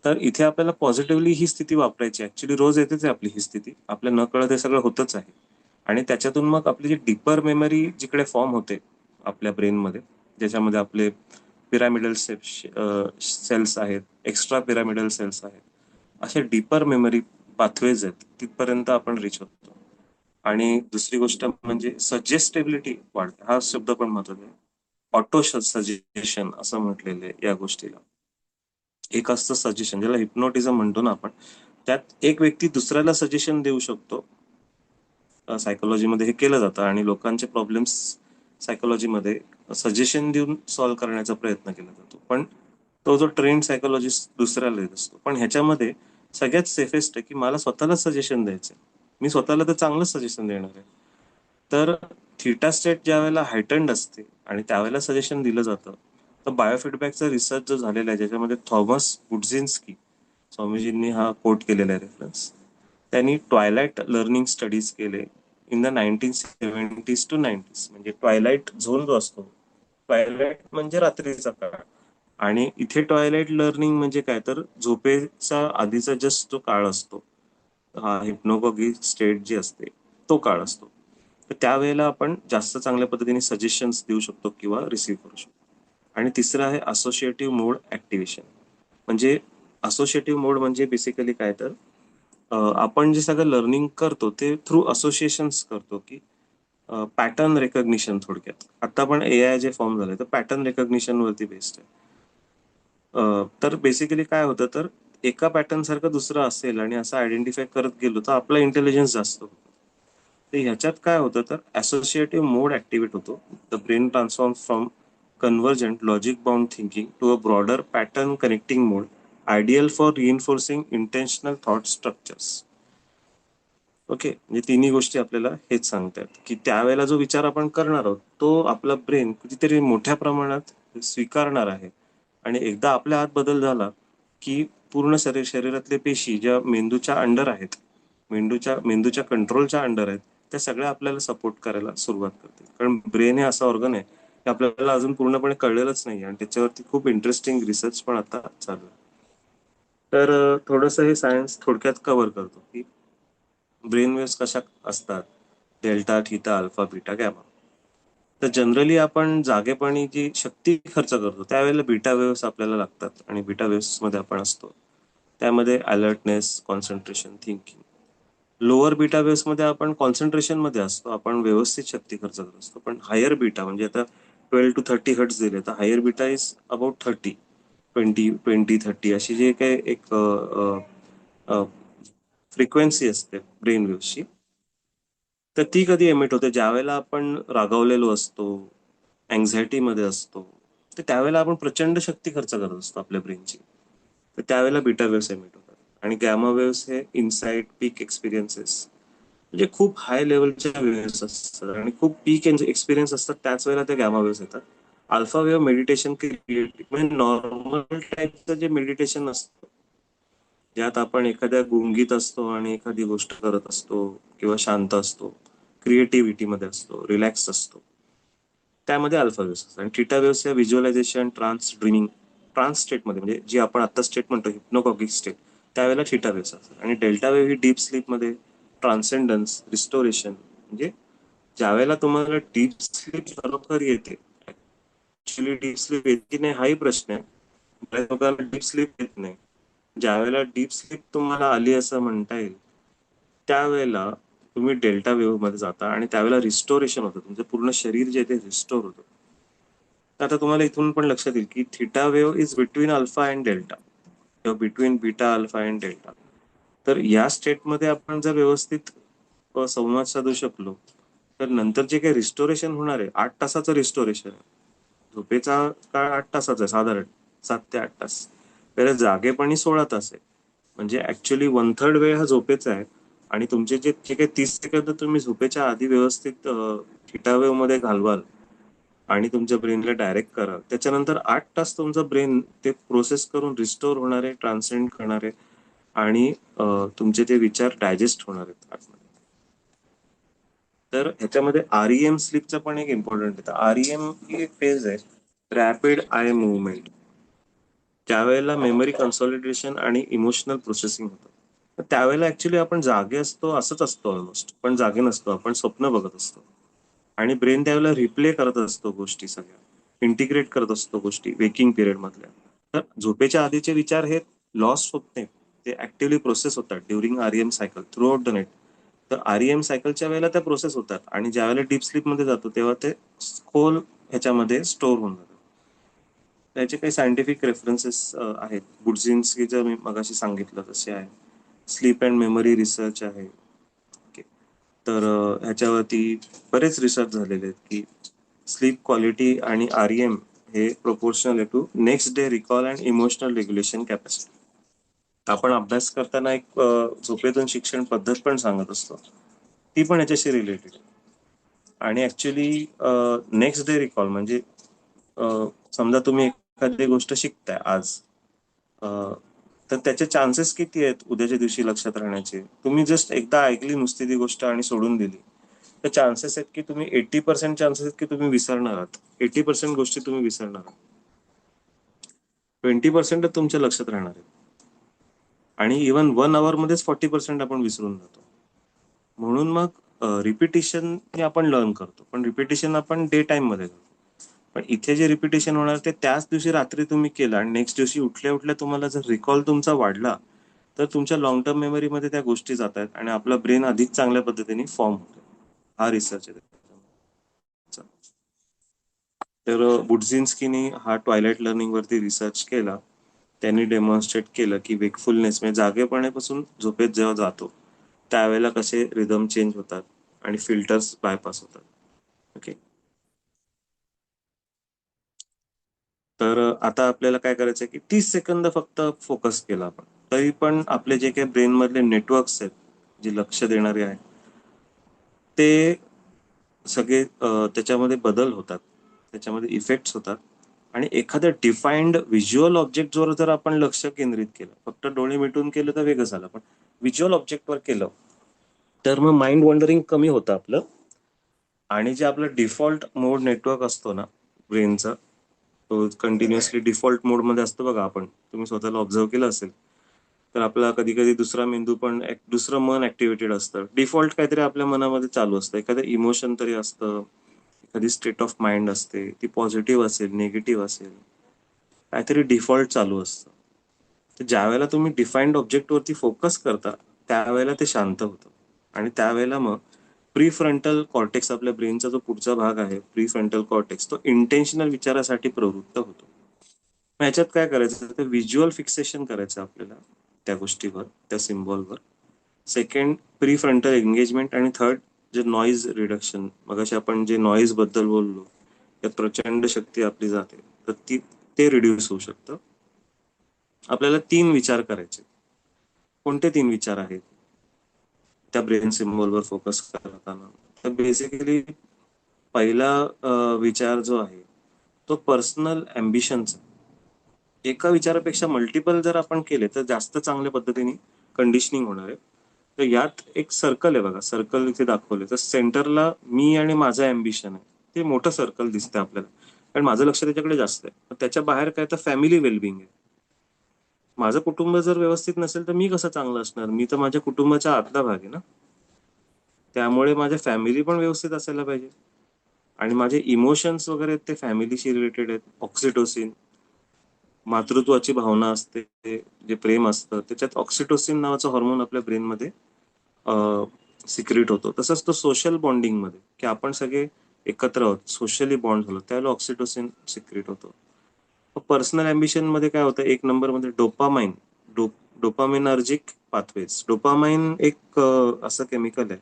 तर इथे आपल्याला पॉझिटिव्हली ही स्थिती वापरायची. ऍक्च्युली रोज येतेच आहे आपली ही स्थिती, आपल्या नकळत हे सगळं होतच आहे. आणि त्याच्यातून मग आपली जी डीपर मेमरी जिकडे फॉर्म होते आपल्या ब्रेनमध्ये, ज्याच्यामध्ये आपले पिरामिडल सेल्स आहेत, एक्स्ट्रा पिरामिडल सेल्स आहेत, असे डीपर मेमरी पाथवेज आहेत, तिथपर्यंत आपण रिच होतो. आणि दुसरी गोष्ट म्हणजे सजेस्टेबिलिटी वाढते. हा शब्द पण महत्वाचा आहे. ऑटो सजेशन असं म्हटलेलं आहे या गोष्टीला. एक असतं सजेशन, ज्याला हिप्नोटिझम म्हणतो ना आपण, त्यात एक व्यक्ती दुसऱ्याला सजेशन देऊ शकतो. सायकोलॉजीमध्ये हे केलं जातं आणि लोकांचे प्रॉब्लेम्स सायकोलॉजीमध्ये सजेशन देऊन सॉल्व्ह करण्याचा प्रयत्न केला जातो. पण तो जो ट्रेंड सायकोलॉजिस्ट दुसऱ्याला देत असतो. पण ह्याच्यामध्ये सगळ्यात सेफेस्ट आहे की मला स्वतःला सजेशन द्यायचंय, मी स्वतःला तर चांगलं सजेशन देणार आहे. तर थीटा स्टेट ज्या वेळेला हायटन्ड असते आणि त्यावेळेला सजेशन दिलं जातं, तर बायोफीडबॅकचा रिसर्च जो झालेला आहे ज्याच्यामध्ये थॉमस बुडझिन्स्की, स्वामीजींनी हा कोट केलेला आहे रेफरन्स, त्यांनी ट्वायलाइट लर्निंग स्टडीज केले in the 1970s to 90s. म्हणजे ट्वायलाइट झोन जो असतो, ट्वायलाइट म्हणजे रात्रीचा काळ, आणि इथे ट्वायलाइट लर्निंग म्हणजे काय, तर झोपेचा आधीचा जस्ट जो काळ असतो, हा हिप्नोगॉगी स्टेट जी असते तो काळ असतो. तर त्यावेळेला आपण जास्त चांगल्या पद्धतीने सजेशन्स देऊ शकतो किंवा रिसीव्ह करू शकतो. आणि तिसरं आहे असोसिएटिव्ह मोड ऍक्टिव्हेशन. म्हणजे असोसिएटिव्ह मोड म्हणजे बेसिकली काय, तर आपण जे सगळं लर्निंग करतो ते थ्रू असोसिएशन्स करतो, की पॅटर्न रेकग्निशन. थोडक्यात आता पण AI जे फॉर्म झाले तर पॅटर्न रेकग्निशन वरती बेस्ड आहे. तर बेसिकली काय होतं, तर एका पॅटर्न सारखं दुसरं असेल आणि असं आयडेंटिफाय करत गेलो तर आपला इंटेलिजन्स जास्त होतो. तर ह्याच्यात काय होतं, तर असोसिएटिव्ह मोड ऍक्टिव्हेट होतो. The brain transform from convergent logic bound thinking to a broader pattern connecting mode, ideal for reinforcing intentional thought structures. Okay, म्हणजे तिन्ही गोष्टी आपल्याला हेच सांगतात की त्यावेळेला जो विचार आपण करणार आहोत तो आपला ब्रेन कितीतरी मोठ्या प्रमाणात स्वीकारणार आहे. आणि एकदा आपल्या आत बदल झाला की पूर्ण शरीरातले पेशी ज्या मेंदूच्या अंडर आहेत, मेंदूच्या कंट्रोलच्या अंडर आहेत, त्या सगळ्या आपल्याला सपोर्ट करायला सुरुवात करतील. कारण ब्रेन हे असा ऑर्गन आहे की आपल्याला अजून पूर्णपणे कळलेलंच नाही आणि त्याच्यावरती खूप इंटरेस्टिंग रिसर्च पण आता चालू आहे. तर थोडंसं हे सायन्स थोडक्यात कव्हर करतो की ब्रेन वेव्स कशा असतात, delta, theta, alpha, beta, gamma. तर जनरली आपण जागेपणी जी शक्ती खर्च करतो त्यावेळेला बीटा वेव्स आपल्याला लागतात आणि बीटा वेव्स मध्ये आपण असतो. त्यामध्ये alertness, concentration, thinking. Lower beta waves मध्ये आपण कॉन्सन्ट्रेशन मध्ये असतो, आपण व्यवस्थित शक्ती खर्च करत असतो. पण हायर बीटा म्हणजे आता 12 to 30 हर्ट्स दिले तर हायर बीटा इज अबाउट 30, 20, 30 अशी जे काही एक फ्रिक्वेन्सी असते ब्रेन वेव्सची, तर ती कधी एमिट होते ज्यावेळेला आपण रागावलेलो असतो, अँझायटी मध्ये असतो, तर त्यावेळेला आपण प्रचंड शक्ती खर्च करत असतो आपल्या ब्रेनची. तर त्यावेळेला बीटा वेव्स एमिट होतात. आणि गॅमा वेव्स हे इन्साइट, पीक एक्सपिरियन्सेस, म्हणजे खूप हाय लेवलच्या वेव्स असतात आणि खूप पीक एक्सपिरियन्स असतात, त्याच वेळेला ते गॅमा वेव्स येतात. अल्फा वेव्ह मेडिटेशन क्रिएटिव्ह म्हणजे नॉर्मल टाईपचं जे मेडिटेशन असतं, ज्यात आपण एखाद्या गुंगीत असतो आणि एखादी गोष्ट करत असतो किंवा शांत असतो, क्रिएटिव्हिटी मध्ये असतो, रिलॅक्स असतो, त्यामध्ये अल्फा वेव्स असतात. आणि थीटा वेव्स या व्हिज्युअलायझेशन, ट्रान्स, ड्रीमिंग, ट्रान्स स्टेटमध्ये, म्हणजे जी आपण आता स्टेट म्हणतो हिप्नोकॉगिक स्टेट, त्यावेळेला थीटा वेव्स असतात. आणि डेल्टा वेव्ह ही डीप स्लीपमध्ये ट्रान्सेंडन्स, रिस्टोरेशन, म्हणजे ज्यावेळेला तुम्हाला डीप स्लीप खरोखर येते. ऍक्च्युली डीप स्लीप येते की नाही हाही प्रश्न आहे. बऱ्याच लोकांना डीप स्लीप येत नाही. ज्यावेळेला डीप स्लीप तुम्हाला आली असं म्हणता येईल त्यावेळेला तुम्ही डेल्टा वेव्ह मध्ये जाता आणि त्यावेळेला रिस्टोरेशन होतं, तुमचं पूर्ण शरीर जे ते रिस्टोर होतं. तर आता तुम्हाला इथून पण लक्षात येईल की theta wave is between alpha and delta किंवा between beta, alpha and delta. तर या स्टेटमध्ये आपण जर व्यवस्थित संवाद साधू शकलो तर नंतर जे काही रिस्टोरेशन होणार आहे, 8 तासाचं रिस्टोरेशन आहे. झोपेचा काळ 8 तासाचा आहे साधारण, 7 ते 8 तास. तर जागेपणी 16 तास आहे. म्हणजे ऍक्च्युली 1/3 वेळ हा झोपेचा आहे. आणि तुमचे जे काही 30 सेकंद तुम्ही झोपेच्या आधी व्यवस्थित थीटा वेव्ह मध्ये घालवाल आणि तुमच्या ब्रेनला डायरेक्ट कराल, त्याच्यानंतर 8 तास तुमचं ब्रेन ते प्रोसेस करून रिस्टोर होणारे, ट्रान्सेंड करणारे आणि तुमचे ते विचार डायजेस्ट होणार आहेत आतमध्ये. तर ह्याच्यामध्ये REM स्लीपचा पण एक इम्पॉर्टंट आहे. REM ही एक फेज आहे, रॅपिड आय मुवमेंट, त्यावेळेला मेमरी कन्सॉलिडेशन आणि इमोशनल प्रोसेसिंग होतं. तर त्यावेळेला ऍक्च्युली आपण जागे असतो असंच असतो ऑलमोस्ट, पण जागे नसतो, आपण स्वप्न बघत असतो. आणि ब्रेन त्यावेळेला रिप्ले करत असतो गोष्टी सगळ्या, इंटिग्रेट करत असतो गोष्टी वेकिंग पिरियड मधल्या. तर झोपेच्या आधीचे विचार हे लॉस होत नाही, ते ऍक्टिव्हली प्रोसेस होतात during REM cycle through out the night. तर REM सायकलच्या वेळेला त्या प्रोसेस होतात आणि ज्यावेळेला डीप स्लीप मध्ये जातो तेव्हा ते खोल ह्याच्यामध्ये स्टोअर होऊन जातात. त्याचे काही सायंटिफिक रेफरन्सेस आहेत. बुडझिन्स्कीचं मी मगाशी सांगितलं तसे आहे. स्लीप अँड मेमरी रिसर्च आहे. ओके, तर ह्याच्यावरती बरेच रिसर्च झालेले आहेत की स्लीप क्वालिटी आणि REM हे प्रोपोर्शनल आहे to next day recall and emotional regulation capacity. आपण अभ्यास करताना एक झोपेतून शिक्षण पद्धत पण सांगत असतो, ती पण याच्याशी रिलेटेड आहे. आणि ऍक्च्युली नेक्स्ट डे रिकॉल म्हणजे समजा तुम्ही एखादी गोष्ट शिकताय आज, तर त्याचे चान्सेस किती आहेत उद्याच्या दिवशी लक्षात राहण्याचे? तुम्ही जस्ट एकदा ऐकली नुसती ती गोष्ट आणि सोडून दिली, तर चान्सेस आहेत की तुम्ही 80% चान्सेस आहेत की तुम्ही विसरणार आहात. 80% गोष्टी तुम्ही विसरणार आहात. 20% तुमच्या लक्षात राहणार आहेत. आणि इव्हन 1 hour मध्येच 40% आपण विसरून जातो. म्हणून मग रिपिटिशन हे आपण लर्न करतो, पण रिपिटिशन आपण डे टाइम मध्ये करतो. पण इथे जे रिपिटेशन होणार ते त्याच दिवशी रात्री तुम्ही केलं आणि नेक्स्ट दिवशी उठल्या उठल्या तुम्हाला जर रिकॉल तुमचा वाढला, तर तुमच्या लॉंग टर्म मेमरीमध्ये त्या गोष्टी जात आहेत आणि आपला ब्रेन अधिक चांगल्या पद्धतीने फॉर्म होतो. हा रिसर्च आहे त्याचा. तर बुडझिन्स्कीनी हा ट्वायलाइट लर्निंग वरती रिसर्च केला. त्यांनी डेमॉन्स्ट्रेट केलं की वेकफुलनेस म्हणजे जागेपणापासून झोपेत जेव्हा जातो त्यावेळेला कसे रिदम चेंज होतात आणि फिल्टर्स बायपास होतात. ओके. तर आता आपल्याला काय करायचं की 30 सेकंद फक्त फोकस केला आपण, तरी पण आपले जे काही ब्रेन मधले नेटवर्क्स आहेत जे लक्ष देणारे आहेत ते सगळे त्याच्यामध्ये बदल होतात, त्याच्यामध्ये इफेक्ट्स होतात. आणि एखाद्या डिफाईन्ड व्हिज्युअल ऑब्जेक्टवर जर आपण लक्ष केंद्रित केलं, फक्त डोळे मिटून केलं तर वेगळं झालं, पण व्हिज्युअल ऑब्जेक्टवर केलं तर मग माइंड वॉन्डरिंग कमी होतं आपलं. आणि जे आपलं डिफॉल्ट मोड नेटवर्क असतो ना ब्रेनचा, तो कंटिन्युअसली डिफॉल्ट मोडमध्ये असतो बघा, आपण तुम्ही स्वतःला ऑब्झर्व केलं असेल, तर आपला कधी कधी दुसरा मेंदू पण दुसरं मन ऍक्टिव्हेटेड असतं. डिफॉल्ट काहीतरी आपल्या मनामध्ये चालू असतं, एखादं इमोशन तरी असतं, एखादी स्टेट ऑफ माइंड असते, ती पॉझिटिव्ह असेल निगेटिव्ह असेल, काहीतरी डिफॉल्ट चालू असतं. तर ज्या वेळेला तुम्ही डिफाईन्ड ऑब्जेक्टवरती फोकस करता त्यावेळेला ते शांत होतं. आणि त्यावेळेला मग प्री फ्रंटल कॉर्टेक्स, आपल्या ब्रेनचा जो पुढचा भाग आहे प्री फ्रंटल कॉर्टेक्स, तो इंटेन्शनल विचारासाठी प्रवृत्त होतो. मग ह्याच्यात काय करायचं तर व्हिज्युअल फिक्सेशन करायचं आपल्याला त्या गोष्टीवर, त्या सिम्बॉलवर. Second prefrontal engagement. आणि थर्ड जे नॉईज रिडक्शन, मगाशी आपण जे नॉईज बद्दल बोललो, त्यात प्रचंड शक्ती आपली जाते, तर ते रिड्यूस होऊ शकतं. आपल्याला 3 विचार करायचे. कोणते 3 विचार आहेत त्या ब्रेन सिम्बॉलवर फोकस करताना? तर बेसिकली पहिला विचार जो आहे तो पर्सनल अम्बिशनचा. एका विचारापेक्षा मल्टिपल जर आपण केले तर जास्त चांगल्या पद्धतीने कंडिशनिंग होणार आहे. तर यात एक सर्कल आहे बघा, सर्कल इथे दाखवले, तर सेंटरला मी आणि माझं अम्बिशन आहे, ते मोठं सर्कल दिसतंय आपल्याला, कारण माझं लक्ष त्याच्याकडे जास्त आहे. त्याच्या बाहेर काय तर फॅमिली वेलबिंग आहे. माझं कुटुंब जर व्यवस्थित नसेल तर मी कसं चांगलं असणार? मी तर माझ्या कुटुंबाचा आतला भाग आहे ना. त्यामुळे माझ्या फॅमिली पण व्यवस्थित असायला पाहिजे. आणि माझे इमोशन्स वगैरे ते फॅमिलीशी रिलेटेड आहेत. ऑक्सिटोसिन, मातृत्वाची भावना असते, जे प्रेम असतं त्याच्यात ऑक्सिटोसिन नावाचा हॉर्मोन आपल्या ब्रेनमध्ये सिक्रेट होतो. तसंच तो सोशल बॉन्डिंग मध्ये, की आपण सगळे एकत्र आहोत, सोशली बॉन्ड झालो, त्यावेळेला ऑक्सिटोसिन सिक्रेट होतो. पर्सनल अम्बिशन मध्ये काय होतं, एक नंबर मध्ये डोपामाइन, डोपामिनर्जिक पाथवेज. डोपामाइन एक असं केमिकल आहे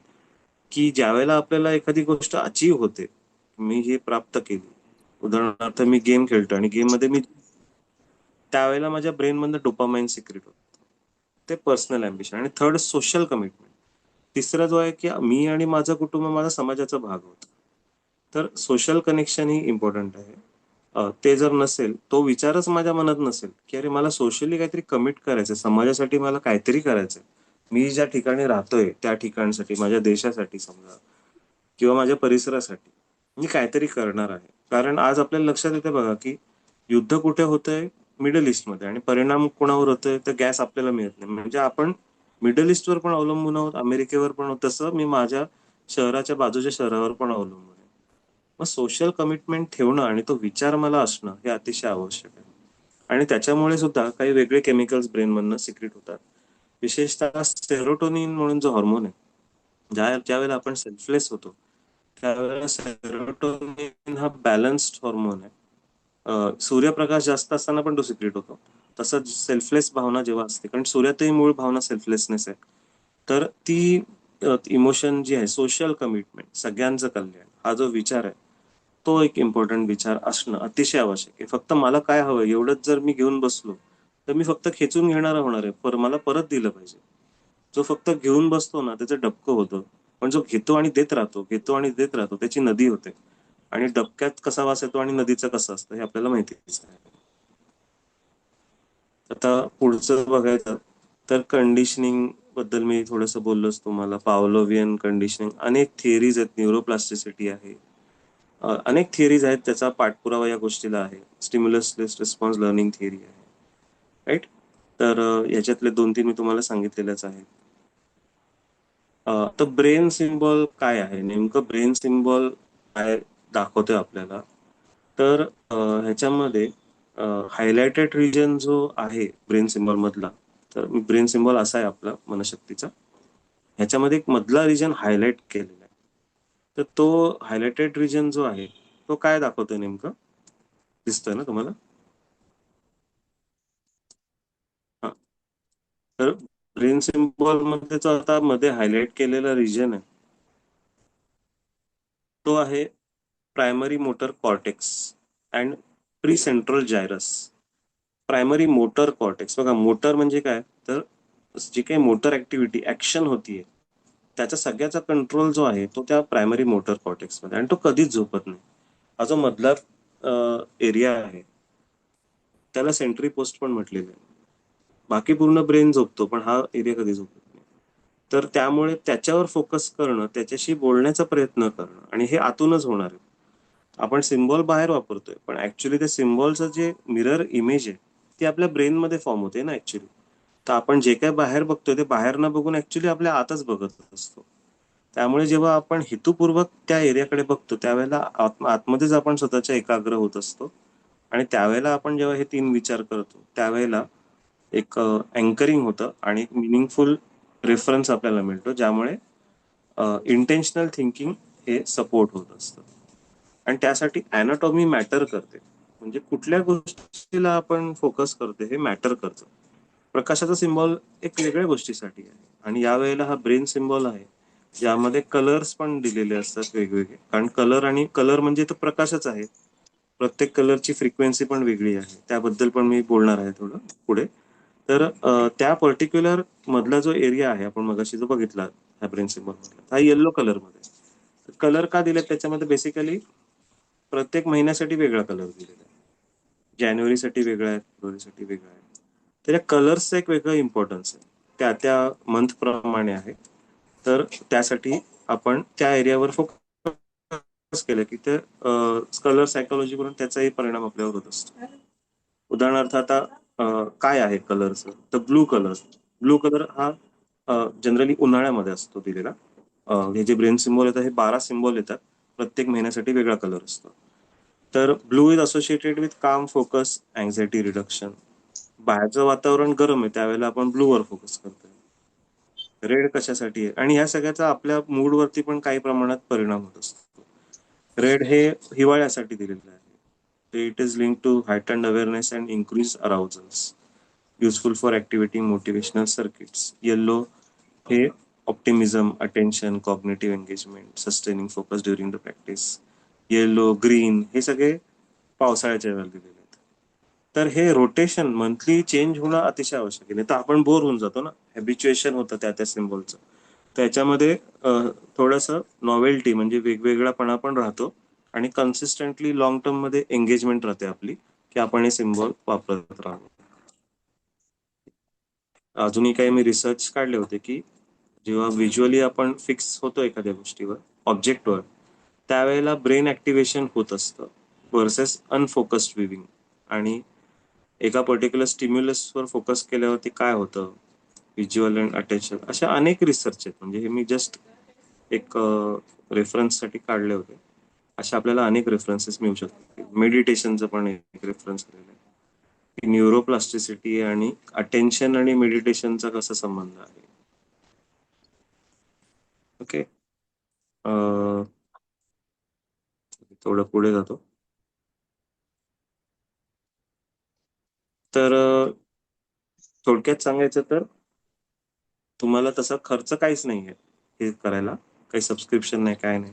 की ज्यावेळेला आपल्याला एखादी गोष्ट अचीव होते, मी हे प्राप्त केली, उदाहरणार्थ मी गेम खेळतो आणि गेम मध्ये मी, त्यावेळेला माझ्या ब्रेन मधनं डोपामाइन सिक्रेट होतं. ते पर्सनल अम्बिशन. आणि थर्ड सोशल कमिटमेंट. तिसरा जो आहे की मी आणि माझं कुटुंब माझा समाजाचा भाग होता. तर सोशल कनेक्शन ही इम्पॉर्टंट आहे. ते जर नसेल, तो विचारच माझ्या मनात नसेल की अरे मला सोशली काहीतरी कमिट करायचंय, समाजासाठी मला काहीतरी करायचंय, मी ज्या ठिकाणी राहतोय त्या ठिकाणसाठी, माझ्या देशासाठी समजा, किंवा माझ्या परिसरासाठी मी काहीतरी करणार आहे. कारण आज आपल्याला लक्षात येते बघा की युद्ध कुठे होतंय? मिडल ईस्टमध्ये. आणि परिणाम कोणावर होतोय? तर गॅस आपल्याला मिळत नाही. म्हणजे आपण मिडल ईस्टवर पण अवलंबून आहोत, अमेरिकेवर पण आहोत, तसं मी माझ्या शहराच्या बाजूच्या शहरावर पण अवलंबून आहे. मग सोशल कमिटमेंट ठेवणं आणि तो विचार मला असणं हे अतिशय आवश्यक आहे. आणि त्याच्यामुळे सुद्धा काही वेगळे केमिकल्स ब्रेनमधनं सिक्रेट होतात. विशेषतः सेरोटोनिन म्हणून जो हॉर्मोन आहे, ज्या वेळेला आपण सेल्फलेस होतो त्यावेळेला सेरोटोनिन हा बॅलन्स्ड हॉर्मोन आहे. सूर्यप्रकाश जास्त असताना पण तो सिक्रेट होतो. तसंच सेल्फलेस भावना जेव्हा असते, कारण सूर्यातही मूळ भावना सेल्फलेसनेस आहे, तर ती इमोशन जी आहे, सोशल कमिटमेंट, सगळ्यांचं कल्याण, हा जो विचार आहे तो एक इम्पॉर्टंट विचार असणं अतिशय आवश्यक आहे. फक्त मला काय हवं एवढंच जर मी घेऊन बसलो तर मी फक्त खेचून घेणारा होणार आहे, मला परत दिलं पाहिजे. जो फक्त घेऊन बसतो ना त्याचं डबकं होतं. पण जो घेतो आणि देत राहतो, घेतो आणि देत राहतो, त्याची नदी होते. आणि डबक्यात कसा वास येतो आणि नदीचं कसं असतं हे आपल्याला माहितीच आहे. आता पुढचं बघायचं तर कंडिशनिंग बद्दल मी थोडंसं बोललोच तुम्हाला. पावलोवियन कंडिशनिंग, अनेक थिअरीज आहेत, न्यूरोप्लास्टिसिटी आहे, अनेक थिअरीज आहेत, त्याचा पाठपुरावा या गोष्टीला आहे. स्टिम्युलस रिस्पॉन्स लर्निंग थिअरी आहे, राईट. तर याच्यातले 2-3 मी तुम्हाला सांगितलेलेच आहेत. तर ब्रेन सिम्बॉल काय आहे नेमकं, ब्रेन सिम्बॉल काय दाखवतोय आपल्याला, तर ह्याच्यामध्ये हायलाइटेड रिजन जो आहे ब्रेन सिम्बॉल मधला, तर ब्रेन सिम्बॉल असा आहे आपला मनशक्तीचा, ह्याच्यामध्ये एक मधला रिजन हायलाइट केलेला आहे. तर तो हायलाइटेड रिजन जो आहे तो काय दाखवतोय नेमकं, दिसतोय ना तुम्हाला? हा, तर ब्रेन सिम्बॉल मध्ये जो आता मध्ये हायलाइट केलेला रिजन आहे तो आहे primary motor cortex and precentral gyrus. Primary motor cortex, बघा मोटर म्हणजे काय, तर जी काही मोटर ऍक्टिव्हिटी ऍक्शन होतीये त्याचा सगळ्याचा कंट्रोल जो आहे तो त्या प्रायमरी मोटर कॉर्टेक्स मध्ये, आणि तो कधीच झोपत नाही. हा जो मधला एरिया आहे त्याला सेंट्री पोस्ट पण म्हटलेलं आहे. बाकी पूर्ण ब्रेन झोपतो पण हा एरिया कधी झोपत नाही. तर त्यामुळे त्याच्यावर फोकस करणं, त्याच्याशी बोलण्याचा प्रयत्न करणं, आणि हे आतूनच होणार आहे. आपण सिम्बॉल बाहेर वापरतोय पण ऍक्च्युली त्या सिम्बॉलचं जे मिरर इमेज आहे ती आपल्या ब्रेनमध्ये फॉर्म होते ना ऍक्च्युली. तर आपण जे काय बाहेर बघतोय ते बाहेर न बघून ऍक्च्युली आपल्या आतच बघत असतो. त्यामुळे जेव्हा आपण हेतुपूर्वक त्या एरियाकडे बघतो त्यावेळेला आतमध्येच आपण स्वतःच्या एकाग्र होत असतो. आणि त्यावेळेला आपण जेव्हा हे 3 विचार करतो त्यावेळेला एक अँकरिंग होतं आणि एक मिनिंगफुल रेफरन्स आपल्याला मिळतो, ज्यामुळे इंटेन्शनल थिंकिंग हे सपोर्ट होत असतं. आणि त्यासाठी अॅनाटॉमी मॅटर करते, म्हणजे कुठल्या गोष्टीला आपण फोकस करते हे मॅटर करतं. प्रकाशाचा सिम्बॉल एक वेगळ्या गोष्टीसाठी आहे, आणि यावेळेला हा ब्रेन सिम्बॉल आहे ज्यामध्ये कलर्स पण दिलेले असतात वेगवेगळे, कारण कलर आणि कलर म्हणजे तो प्रकाशच आहे. प्रत्येक कलरची फ्रिक्वेन्सी पण वेगळी आहे, त्याबद्दल पण मी बोलणार आहे थोडं पुढे. तर त्या पर्टिक्युलर मधला जो एरिया आहे आपण मगाशी जो बघितला ह्या ब्रेन सिम्बॉल मधला, हा येल्लो कलर मध्ये. कलर का दिले त्याच्यामध्ये, बेसिकली प्रत्येक महिन्यासाठी वेगळा कलर दिलेला आहे. जानेवारीसाठी वेगळा आहे, फेब्रुवारीसाठी वेगळा आहे. त्याच्या कलर्सचं एक वेगळं इम्पॉर्टन्स आहे, त्या त्या मंथ प्रमाणे आहे. तर त्यासाठी आपण त्या एरियावर फोकस केलं की ते कलर सायकोलॉजी करून त्याचाही परिणाम आपल्यावर होत असतो. उदाहरणार्थ आता काय आहे कलरचं, तर ब्लू कलर. ब्लू कलर हा जनरली उन्हाळ्यामध्ये असतो दिलेला. हे जे ब्रेन सिम्बॉल येतात हे 12 सिम्बॉल येतात, प्रत्येक महिन्यासाठी वेगळा कलर असतो. तर ब्लू इज असोसिएटेड विथ काम, फोकस, अँझायटी रिडक्शन. बाहेरचं वातावरण गरम आहे त्यावेळेला आपण ब्लू वर फोकस करतोय. रेड कशासाठी आहे, आणि ह्या सगळ्याचा आपल्या मूड वरती पण काही प्रमाणात परिणाम होत असतो. रेड हे हिवाळ्यासाठी दिलेलं आहे. It is link to heightened awareness and increase arousals, useful for activity, motivational circuits. Yellow हे optimism, attention, cognitive engagement, sustaining focus during the practice. Yellow, green हे सगळे पावसाळ्याच्या वेळेला दिलेले आहेत. तर हे रोटेशन मंथली चेंज होणं अतिशय आवश्यक आहे, नाही तर आपण बोर होऊन जातो ना, हॅबिच्युएशन होतं त्या त्या सिम्बॉलचं. त्याच्यामध्ये थोडंसं नॉवेल्टी म्हणजे वेगवेगळापणा पण राहतो, आणि कन्सिस्टंटली लॉंग टर्म मध्ये एंगेजमेंट राहते आपली, की आपण हे सिम्बॉल वापरत राहतो. अजूनही काही मी रिसर्च काढले होते की जेव्हा व्हिज्युअली आपण फिक्स होतो एखाद्या गोष्टीवर, ऑब्जेक्टवर, त्यावेळेला ब्रेन ऍक्टिव्हेशन होत असतं वर्सेस अनफोकस्ड व्हिविंग. आणि एका पर्टिक्युलर स्टिम्युलसवर फोकस केल्यावरती काय होतं, व्हिज्युअल अँड अटेन्शन, अशा अनेक रिसर्च आहेत. म्हणजे हे मी जस्ट एक रेफरन्ससाठी काढले होते. अशा आपल्याला अनेक रेफरन्सेस मिळू शकतात. मेडिटेशनचं पण एक रेफरन्स आलेलं आहे की न्यूरोप्लास्टिसिटी आणि अटेन्शन आणि मेडिटेशनचा कसा संबंध आहे. ओके, थोडं पुढे जातो. तर थोडक्यात सांगायचं तर तुम्हाला तसा खर्च काहीच नाहीये हे करायला, काही सबस्क्रिप्शन नाही, काय नाही.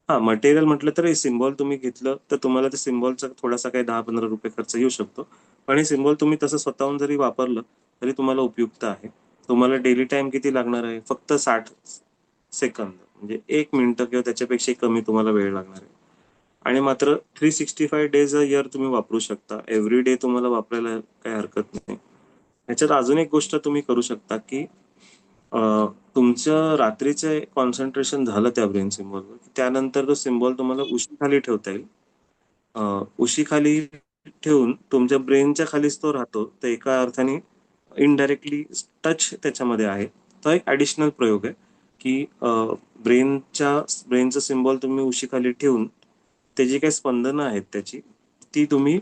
हा, मटेरियल म्हटलं तर हे सिम्बॉल तुम्ही घेतलं तर तुम्हाला ते सिम्बॉलचा थोडासा काही 10-15 रुपये खर्च येऊ शकतो, पण हे सिम्बॉल तुम्ही तसं स्वतःहून जरी वापरलं तरी तुम्हाला उपयुक्त आहे. तुम्हाला डेली टाइम किती लागणार आहे, फक्त 60 सेकंद. म्हणजे 1 मिनिटं किंवा त्याच्यापेक्षा कमी तुम्हाला वेळ लागणार आहे. आणि मात्र 365 डेज अ इयर तुम्ही वापरू शकता. एव्हरी डे तुम्हाला वापरायला काही हरकत नाही. ह्याच्यात अजून एक गोष्ट तुम्ही करू शकता की तुमचं रात्रीचं कॉन्सन्ट्रेशन झालं त्या ब्रेन सिम्बॉलवर, त्यानंतर तो सिम्बॉल तुम्हाला उशीखाली ठेवता येईल. उशीखाली ठेवून तुमच्या ब्रेनच्या खालीच तो राहतो. तर एका अर्थाने इनडायरेक्टली टच त्याच्यामध्ये आहे. तो एक ऍडिशनल प्रयोग आहे की ब्रेनचं सिम्बॉल तुम्ही उशीखाली ठेवून ते जी काही स्पंदनं आहेत त्याची ती तुम्ही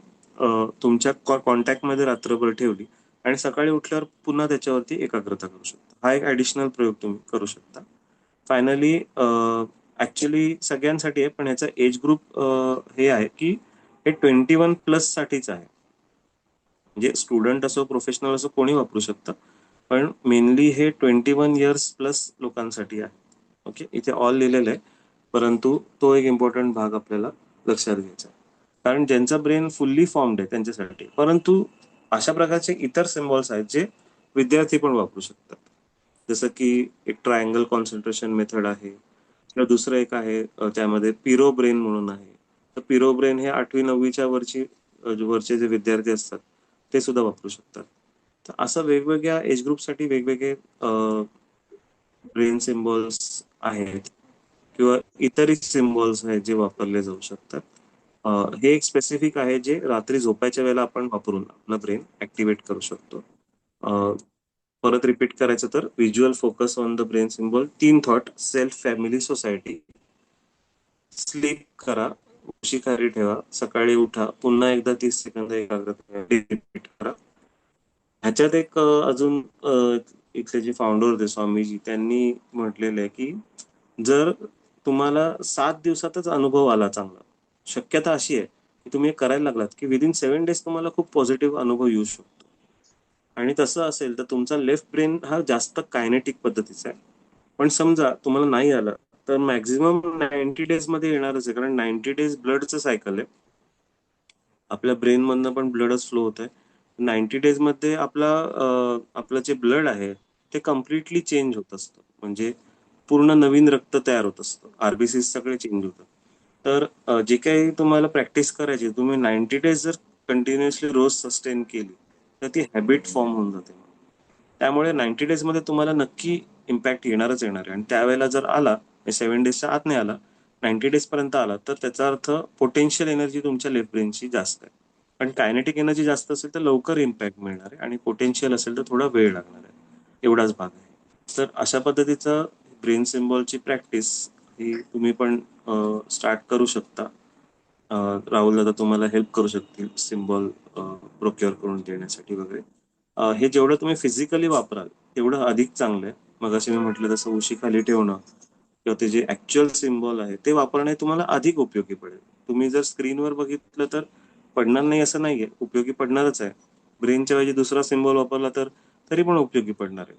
तुमच्या कॉन्टॅक्टमध्ये रात्रभर ठेवली आणि सकाळी उठल्यावर पुन्हा त्याच्यावरती एकाग्रता करू शकता. हा एक ऍडिशनल प्रयोग तुम्ही करू शकता. फायनली ऍक्च्युली सगळ्यांसाठी आहे, पण ह्याचा एज ग्रुप हे आहे की हे 21+ साठीच आहे. म्हणजे स्टुडंट असो प्रोफेशनल असो कोणी वापरू शकतं, पण मेनली हे 21 इयर्स+ लोकांसाठी आहे. ओके, इथे ऑल लिहिलेलं आहे, परंतु तो एक इम्पॉर्टंट भाग आपल्याला लक्षात घ्यायचा आहे. कारण ज्यांचा ब्रेन फुल्ली फॉर्म्ड आहे त्यांच्यासाठी. परंतु अशा प्रकारचे इतर सिम्बॉल्स आहेत जे विद्यार्थी पण वापरू शकतात. जसं की एक ट्रायंगल कॉन्सन्ट्रेशन मेथड आहे किंवा दुसरं एक आहे त्यामध्ये पिरो ब्रेन म्हणून आहे. तर पिरो ब्रेन हे 8वी-9वीच्या वरचे जे विद्यार्थी असतात ते सुद्धा वापरू शकतात. तर असं वेगवेगळ्या एज ग्रुपसाठी वेगवेगळे ब्रेन सिम्बॉल्स आहेत किंवा इतरही सिम्बॉल्स आहेत जे वापरले जाऊ शकतात. हे एक स्पेसिफिक आहे जे रात्री झोपायच्या वेळेला आपण वापरून आपलं ब्रेन ऍक्टिव्हेट करू शकतो. परत रिपीट करायचं तर visual focus on the brain symbol, 3 thought, self, family, society. Sleep करा, उशिखाली ठेवा, सकाळी उठा, पुन्हा एकदा 30 सेकंद एकाग्रता रिपीट करा. ह्याच्यात एक अजून इथले जे फाउंडर होते स्वामीजी त्यांनी म्हटलेलं आहे की जर तुम्हाला 7 दिवसातच अनुभव आला चांगला, शक्यता अशी आहे की तुम्ही हे करायला लागलात की विदिन 7 डेज तुम्हाला खूप पॉझिटिव्ह अनुभव येऊ शकतो. आणि तसं असेल तर तुमचा लेफ्ट ब्रेन हा जास्त कायनेटिक पद्धतीचा आहे. पण समजा तुम्हाला नाही आलं तर मॅक्झिमम 90 डेज मध्ये येणारच आहे, कारण 90 डेज ब्लडचं सायकल आहे. आपल्या ब्रेन मधनं पण ब्लडच फ्लो होत आहे. 90 डेज मध्ये आपलं जे ब्लड आहे ते कम्प्लिटली चेंज होत असतं. म्हणजे पूर्ण नवीन रक्त तयार होत असतं. आरबीसी सगळे चेंज होतात. तर जे काही तुम्हाला प्रॅक्टिस करायची, तुम्ही 90 डेज जर कंटिन्युअसली रोज सस्टेन केली तर ती हॅबिट फॉर्म होऊन जाते. त्यामुळे 90 डेज मध्ये तुम्हाला नक्की इम्पॅक्ट येणारच येणार आहे. आणि त्यावेळेला जर आला, 7 डेजच्या आत नाही आला, 90 डेज पर्यंत आला, तर त्याचा अर्थ पोटेन्शियल एनर्जी तुमच्या लेफ्ट ब्रेनची जास्त आहे. पण कायनेटिक एनर्जी जास्त असेल तर लवकर इम्पॅक्ट मिळणार आहे आणि पोटेन्शियल असेल तर थोडा वेळ लागणार आहे. एवढाच भाग आहे. तर अशा पद्धतीचं ब्रेन सिम्बॉलची प्रॅक्टिस ही तुम्ही पण स्टार्ट करू शकता. राहुल दादा तुम्हाला हेल्प करू शकतील सिम्बॉल प्रोक्युअर करून देण्यासाठी वगैरे. हे जेवढं तुम्ही फिजिकली वापराल तेवढं अधिक चांगलं आहे. मग असे मी म्हटलं तसं उशीखाली ठेवणं किंवा ते जे ऍक्च्युअल सिम्बॉल आहे ते वापरणे तुम्हाला अधिक उपयोगी पडेल. तुम्ही जर स्क्रीनवर बघितलं तर पडणार नाही असं नाहीये, उपयोगी पडणारच आहे. ब्रेनच्या ऐवजी दुसरा सिम्बॉल वापरला तर तरी पण उपयोगी पडणार आहे.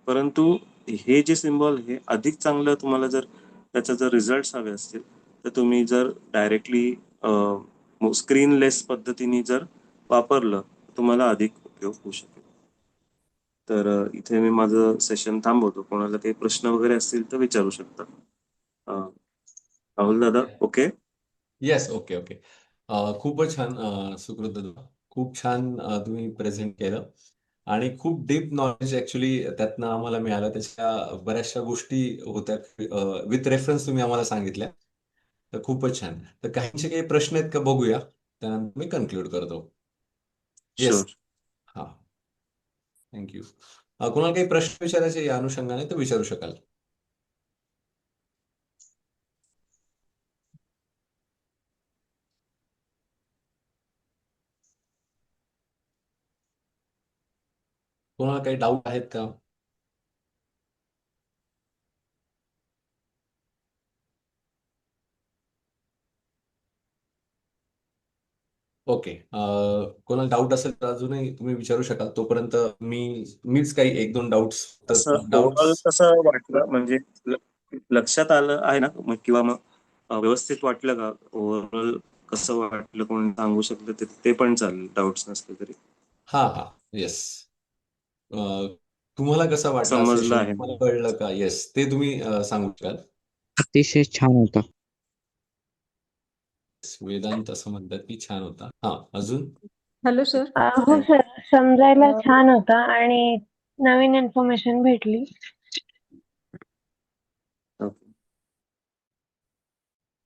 परंतु हे जे सिम्बॉल हे अधिक चांगलं तुम्हाला जर त्याचा जर रिझल्ट हवे असतील तर तुम्ही जर डायरेक्टली स्क्रीनलेस पद्धतीने जर वापरलं तर तुम्हाला अधिक उपयोग होऊ शकेल. तर इथे मी माझं सेशन थांबवतो. कोणाला काही प्रश्न वगैरे असतील तर विचारू शकता. राहुल दादा, ओके. Yes, okay okay. खूपच छान सुकृत दादा. खूप छान तुम्ही प्रेझेंट केलं आणि खूप डीप नॉलेज ऍक्च्युली त्यातनं आम्हाला मिळालं. त्याच्या बऱ्याचशा गोष्टी होत्या विथ रेफरन्स तुम्ही आम्हाला सांगितल्या. तर खूपच छान. तर काहींचे काही प्रश्न आहेत का बघूया, त्यानंतर मी कन्क्लूड करतो. येस. शुअर. हा, थँक्यू. कोणाला काही प्रश्न विचारायचे या अनुषंगाने तर विचारू शकाल. कोणाला काही डाऊट आहेत का? ओके. कोणाला डाऊट असेल तर अजूनही तुम्ही विचारू शकाल. तोपर्यंत मीच काही एक दोन डाऊट्स तर असं डाऊट्स. ओव्हरऑल कसं वाटलं, म्हणजे लक्षात आलं आहे ना किंवा मग व्यवस्थित वाटलं का ओव्हरऑल? कसं वाटलं कोणी सांगू शकलं तर ते पण चालेल, डाऊट्स नसले तरी. हा हा. येस. तुम्हाला कसा वाटला समजलं सेशन? आहे. तुम्हाला कळलं का? येस, ते तुम्ही सांगू शकाल. अतिशय छान होता. वेदांत असं म्हणतात की छान होता. हा, अजून? Hello sir. हो सर, समजायला छान होता आणि नवीन इन्फॉर्मेशन भेटली.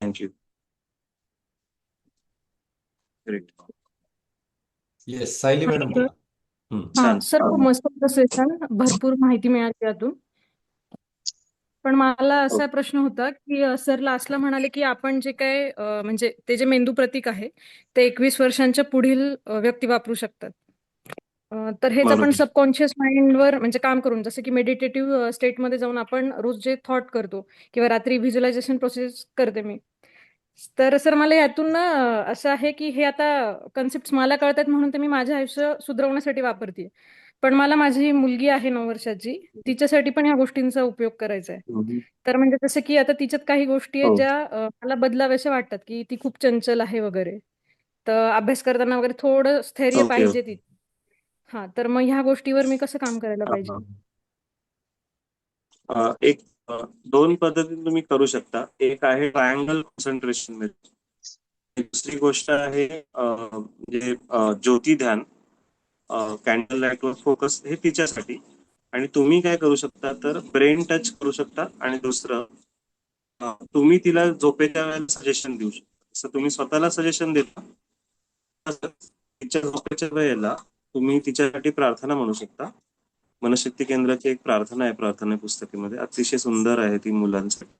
Thank you. Great. Yes, Sayali madam बोला. हम्म. हा छान. सर, खूप मस्त होतं सेशन. भरपूर माहिती मिळाली यातून. पण मला असा प्रश्न होता की सर लास्टला म्हणाले की आपण जे काय म्हणजे ते जे मेंदू प्रतीक आहे ते 21 वर्षांच्या पुढील व्यक्ती वापरू शकतात. तर हेच आपण बरोबर. सबकॉन्शियस माइंडवर म्हणजे काम करून, जसं की मेडिटेटिव्ह स्टेटमध्ये जाऊन आपण रोज जे थॉट करतो किंवा रात्री व्हिज्युअलायझेशन प्रोसेस करते मी. तर सर मला यातून ना असं आहे की हे आता कन्सेप्ट मला कळतात म्हणून ते मी माझं आयुष्य सुधारवण्यासाठी वापरते. पण मला माझी मुलगी आहे 9 वर्षाची, तिच्यासाठी पण ह्या गोष्टींचा उपयोग करायचा आहे. हम्म. तर म्हणजे जसं की आता तिच्यात काही गोष्टी आहेत हो. ज्या मला बदलाव्याशा वाटतात, की ती खूप चंचल आहे वगैरे. तर अभ्यास करताना वगैरे थोडं स्थैर्य ओके. पाहिजे ती. हा, तर मग ह्या गोष्टीवर मी कसं काम करायला पाहिजे? एक 2 पद्धतीने तुम्ही करू शकता. एक आहे ट्रायंगल कॉन्सन्ट्रेशन मेथड. दुसरी गोष्ट आहे म्हणजे ज्योती ध्यान, कॅन्डल लाईटवर फोकस, हे तिच्यासाठी. आणि तुम्ही काय करू शकता तर ब्रेन टच करू शकता. आणि दुसरं तुम्ही तिला झोपेच्या वेळेला सजेशन देऊ शकता. जसं तुम्ही स्वतःला सजेशन देता तसं तिच्या झोपेच्या वेळेला तुम्ही तिच्यासाठी प्रार्थना म्हणू शकता. मनशक्ती केंद्राची एक प्रार्थना आहे प्रार्थना पुस्तकामध्ये, अतिशय सुंदर आहे ती मुलांसाठी,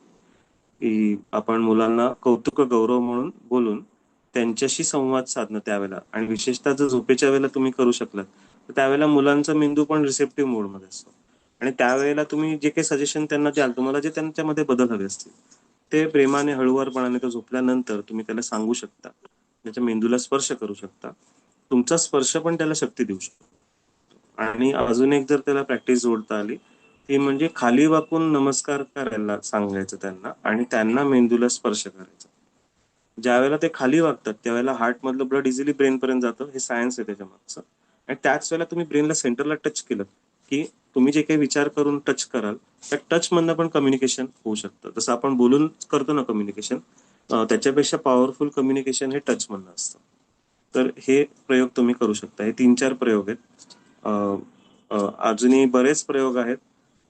की आपण मुलांना कौतुक गौरव म्हणून बोलून त्यांच्याशी संवाद साधणं त्यावेळेला. आणि विशेषतः जर झोपेच्या वेळेला तुम्ही करू शकलात तर त्यावेळेला मुलांचा मेंदू पण रिसेप्टिव्ह मोडमध्ये असतो. आणि त्यावेळेला तुम्ही जे काही सजेशन त्यांना द्याल, तुम्हाला जे त्यांच्यामध्ये बदल हवे असतील ते प्रेमाने हळुवारपणाने तो झोपल्यानंतर तुम्ही त्याला सांगू शकता. त्याच्या मेंदूला स्पर्श करू शकता. तुमचा स्पर्श पण त्याला शक्ती देऊ शकतो. आणि अजून एक जर त्याला प्रॅक्टिस जोडता आली ती म्हणजे खाली वाकून नमस्कार करायला सांगायचं त्यांना आणि त्यांना मेंदूला स्पर्श करायचा. ज्यावेळेला ते खाली वागतात त्यावेळेला हार्ट मधलं ब्लड इझिली ब्रेन पर्यंत जातं, हे सायन्स आहे त्याच्या मागचं. आणि त्याच वेळेला तुम्ही ब्रेनला सेंटरला टच केलं की तुम्ही जे काही विचार करून टच कराल त्या टच मधनं पण कम्युनिकेशन होऊ शकतं. जसं आपण बोलून करतो ना कम्युनिकेशन, त्याच्यापेक्षा पॉवरफुल कम्युनिकेशन हे टच मधनं असतं. तर हे प्रयोग तुम्ही करू शकता. हे 3-4 प्रयोग आहेत. अजूनही बरेच प्रयोग आहेत.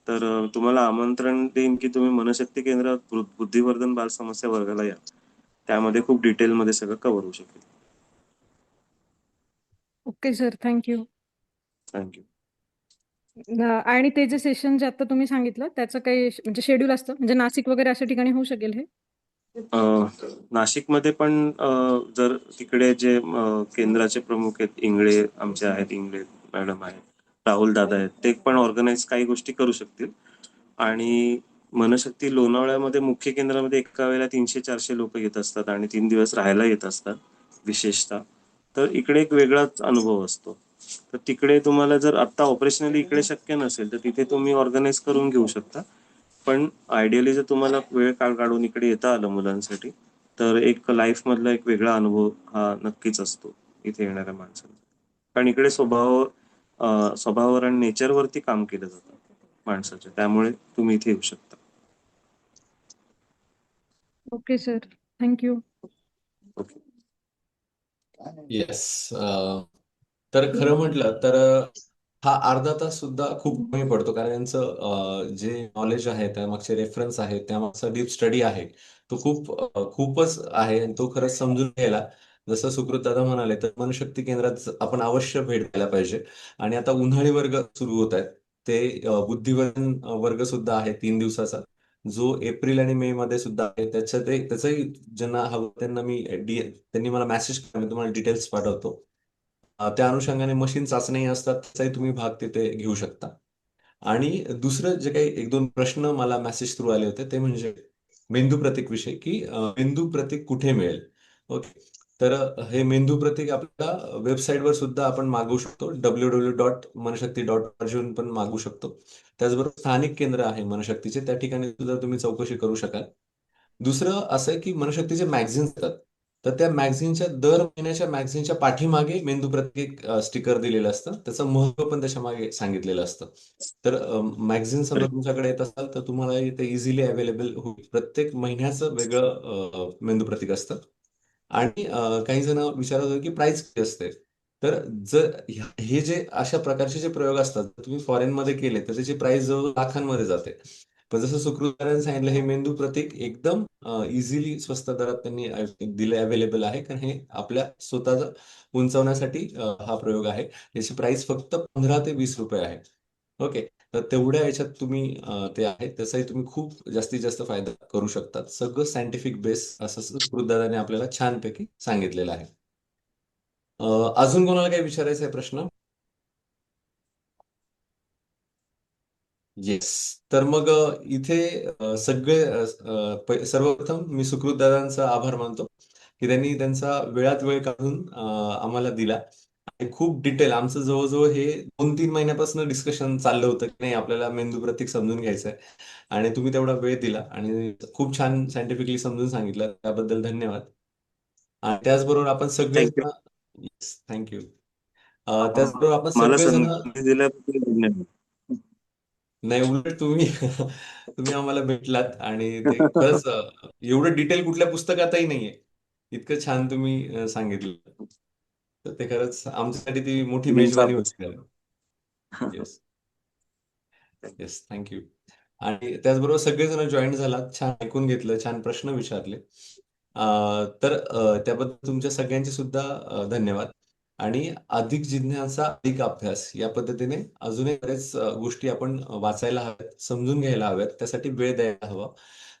तर तुम्हाला आमंत्रण देईन की तुम्ही मनशक्ती केंद्रात बुद्धिवर्धन बाल समस्या वर्गाला या. त्यामध्ये खूप डिटेलमध्ये सगळं कव्हर होऊ शकेल. Okay sir, thank you. थँक्यू. आणि ते जे सेशन जे आता तुम्ही सांगितलं त्याचं काही म्हणजे शेड्यूल असतं, म्हणजे नाशिक वगैरे अशा ठिकाणी होऊ शकेल हे? नाशिकमध्ये पण जर तिकडे जे केंद्राचे प्रमुख आहेत, इंगळे आमचे आहेत, इंगळे मॅडम आहेत, राहुल दादा आहेत, ते पण ऑर्गनाईज काही गोष्टी करू शकतील. आणि मनशक्ती लोणावळ्यामध्ये मुख्य केंद्रामध्ये एका वेळेला 300-400 लोक येत असतात आणि 3 दिवस राहायला येत असतात विशेषतः. तर इकडे एक वेगळाच अनुभव असतो. तर तिकडे तुम्हाला जर आता ऑपरेशनली इकडे शक्य नसेल तर तिथे तुम्ही ऑर्गनाईज करून घेऊ शकता. पण आयडियली जर तुम्हाला वेळ काळ काढून इकडे येता आलं मुलांसाठी तर एक लाईफ मधला एक वेगळा अनुभव हा नक्कीच असतो इथे येणाऱ्या माणसांना. कारण इकडे स्वभावावर आणि नेचरवरती काम केलं जातं माणसाच्या, त्यामुळे तुम्ही इथे येऊ शकता. Okay sir, thank you. Okay. Yes. तर खरं म्हटलं तर हा अर्धा तास सुद्धा खूप कमी पडतो, कारण यांचं जे नॉलेज आहे त्यामागचे रेफरन्स आहे त्यामागचा डीप स्टडी आहे तो खूपच आहे. आणि तो खरंच समजून घ्यायला, जसं सुकृत दादा म्हणाले, तर मनशक्ती केंद्रात आपण अवश्य भेट द्यायला पाहिजे. आणि आता उन्हाळी वर्ग सुरू होत आहेत, ते बुद्धिवर्धन वर्ग सुद्धा आहे 3 दिवसाचा, जो एप्रिल आणि मे मध्ये सुद्धा आहे. त्याचंही ज्यांना हवं त्यांना त्यांनी मला मेसेज करा, मी तुम्हाला डिटेल्स पाठवतो. त्या अनुषंगाने मशीन चाचणी असतात, त्याचाही तुम्ही भाग तिथे घेऊ शकता. आणि दुसरं जे काही 1-2 प्रश्न मला मेसेज थ्रू आले होते ते म्हणजे मेंदू प्रतीक विषयी, की मेंदू प्रतीक कुठे मिळेल. ओके. तर हे मेंदू प्रतीक आपल्या वेबसाईटवर सुद्धा आपण मागवू शकतो, www.manashakti.org पण मागवू शकतो. त्याचबरोबर स्थानिक केंद्र आहे मनशक्तीचे, त्या ठिकाणी सुद्धा तुम्ही चौकशी करू शकाल. दुसरं असं आहे की मनशक्तीचे मॅगझिन्स येतात, तर त्या मॅगझिनच्या दर महिन्याच्या मॅगझिनच्या पाठीमागे मेंदू प्रत्येक स्टिकर दिलेलं असतं. त्याचं महत्व पण त्याच्या मागे सांगितलेलं असतं. तर मॅगझिन समजा तुमच्याकडे येत असाल तर तुम्हाला ते इझिली अवेलेबल होईल. प्रत्येक महिन्याचं वेगळं मेंदू प्रतीक असतं. आणि काही जण विचारत होते की प्राइस किती असते. तर जर हे जे अशा प्रकारचे जे प्रयोग असतात तुम्ही फॉरेनमध्ये केले तर त्याची प्राइस जवळ लाखांमध्ये जाते. पण जसं सुकृताने सांगितलं हे मेंदू प्रतीक एकदम इझिली स्वस्त दरात त्यांनी दिले अवेलेबल आहे, कारण हे आपल्या स्वतःचा उंचावण्यासाठी हा प्रयोग आहे. याची प्राइस फक्त 15 ते 20 रुपये आहे. ओके. तर तेवढ्या याच्यात तुम्ही ते आहे त्याचाही तुम्ही खूप जास्तीत जास्त फायदा करू शकतात. सगळं सायंटिफिक बेस असं सुकृतदादाने आपल्याला छानपैकी सांगितलेलं आहे. अजून कोणाला काही विचारायचा आहे प्रश्न? येस. तर मग इथे सगळे सर्वप्रथम मी सुकृत दादांचा आभार मानतो की त्यांनी त्यांचा वेळात वेळ काढून आम्हाला दिला आणि खूप डिटेल आमचं जवळजवळ हे 2-3 महिन्यापासून डिस्कशन चाललं होतं की नाही आपल्याला मेंदू प्रतीक समजून घ्यायचं आहे आणि तुम्ही तेवढा वेळ दिला आणि खूप छान सायंटिफिकली समजून सांगितलं त्याबद्दल धन्यवाद. आणि त्याचबरोबर आपण सगळेजण थँक्यू. Yes thank you. त्याचबरोबर आपण मला सगळेजण संधी दिल्याबद्दल धन्यवाद. नाही उलट तुम्ही तुम्ही आम्हाला भेटलात आणि ते खरंच एवढं डिटेल कुठल्या पुस्तकातही नाहीये. इतकं छान तुम्ही सांगितलं. तर ते खरंच आमच्यासाठी ती मोठी नेहमीचा मेजवानी अभ्यास. होती. येस. Yes thank you. आणि त्याचबरोबर सगळेजण जॉईन झालात, छान ऐकून घेतलं, छान प्रश्न विचारले. तर त्याबद्दल तुमच्या सगळ्यांचे सुद्धा धन्यवाद. आणि अधिक जिज्ञासा, अधिक अभ्यास या पद्धतीने अजूनही बऱ्याच गोष्टी आपण वाचायला हव्यात, समजून घ्यायला हव्यात, त्यासाठी वेळ द्यायला हवा.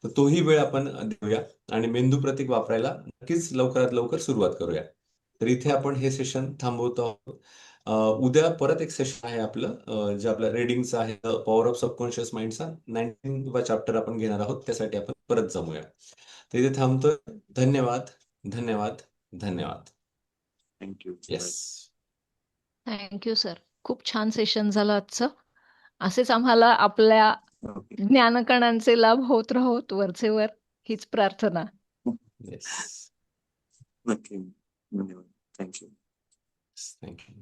तर तोही वेळ आपण देऊया आणि मेंदू प्रतीक वापरायला नक्कीच लवकरात लवकर सुरुवात करूया. तर इथे आपण हे सेशन थांबवतो आहोत. उद्या परत एक सेशन आहे आपलं जे आपलं रीडिंगचं आहे पॉवर ऑफ सबकॉन्शियस माइंडचा 19वा चॅप्टर आपण घेणार आहोत त्यासाठी आपण परत जमूया. तर इथे थांबतोय. धन्यवाद, धन्यवाद, धन्यवाद. थँक्यू. येस. Thank you sir. खूप छान सेशन झालं आजचं. असेच आम्हाला आपल्या ओके. ज्ञानकणांचे लाभ होत राहोत वरचेवर हीच प्रार्थना. येस. नक्की. धन्यवाद. थँक्यू. थँक्यू.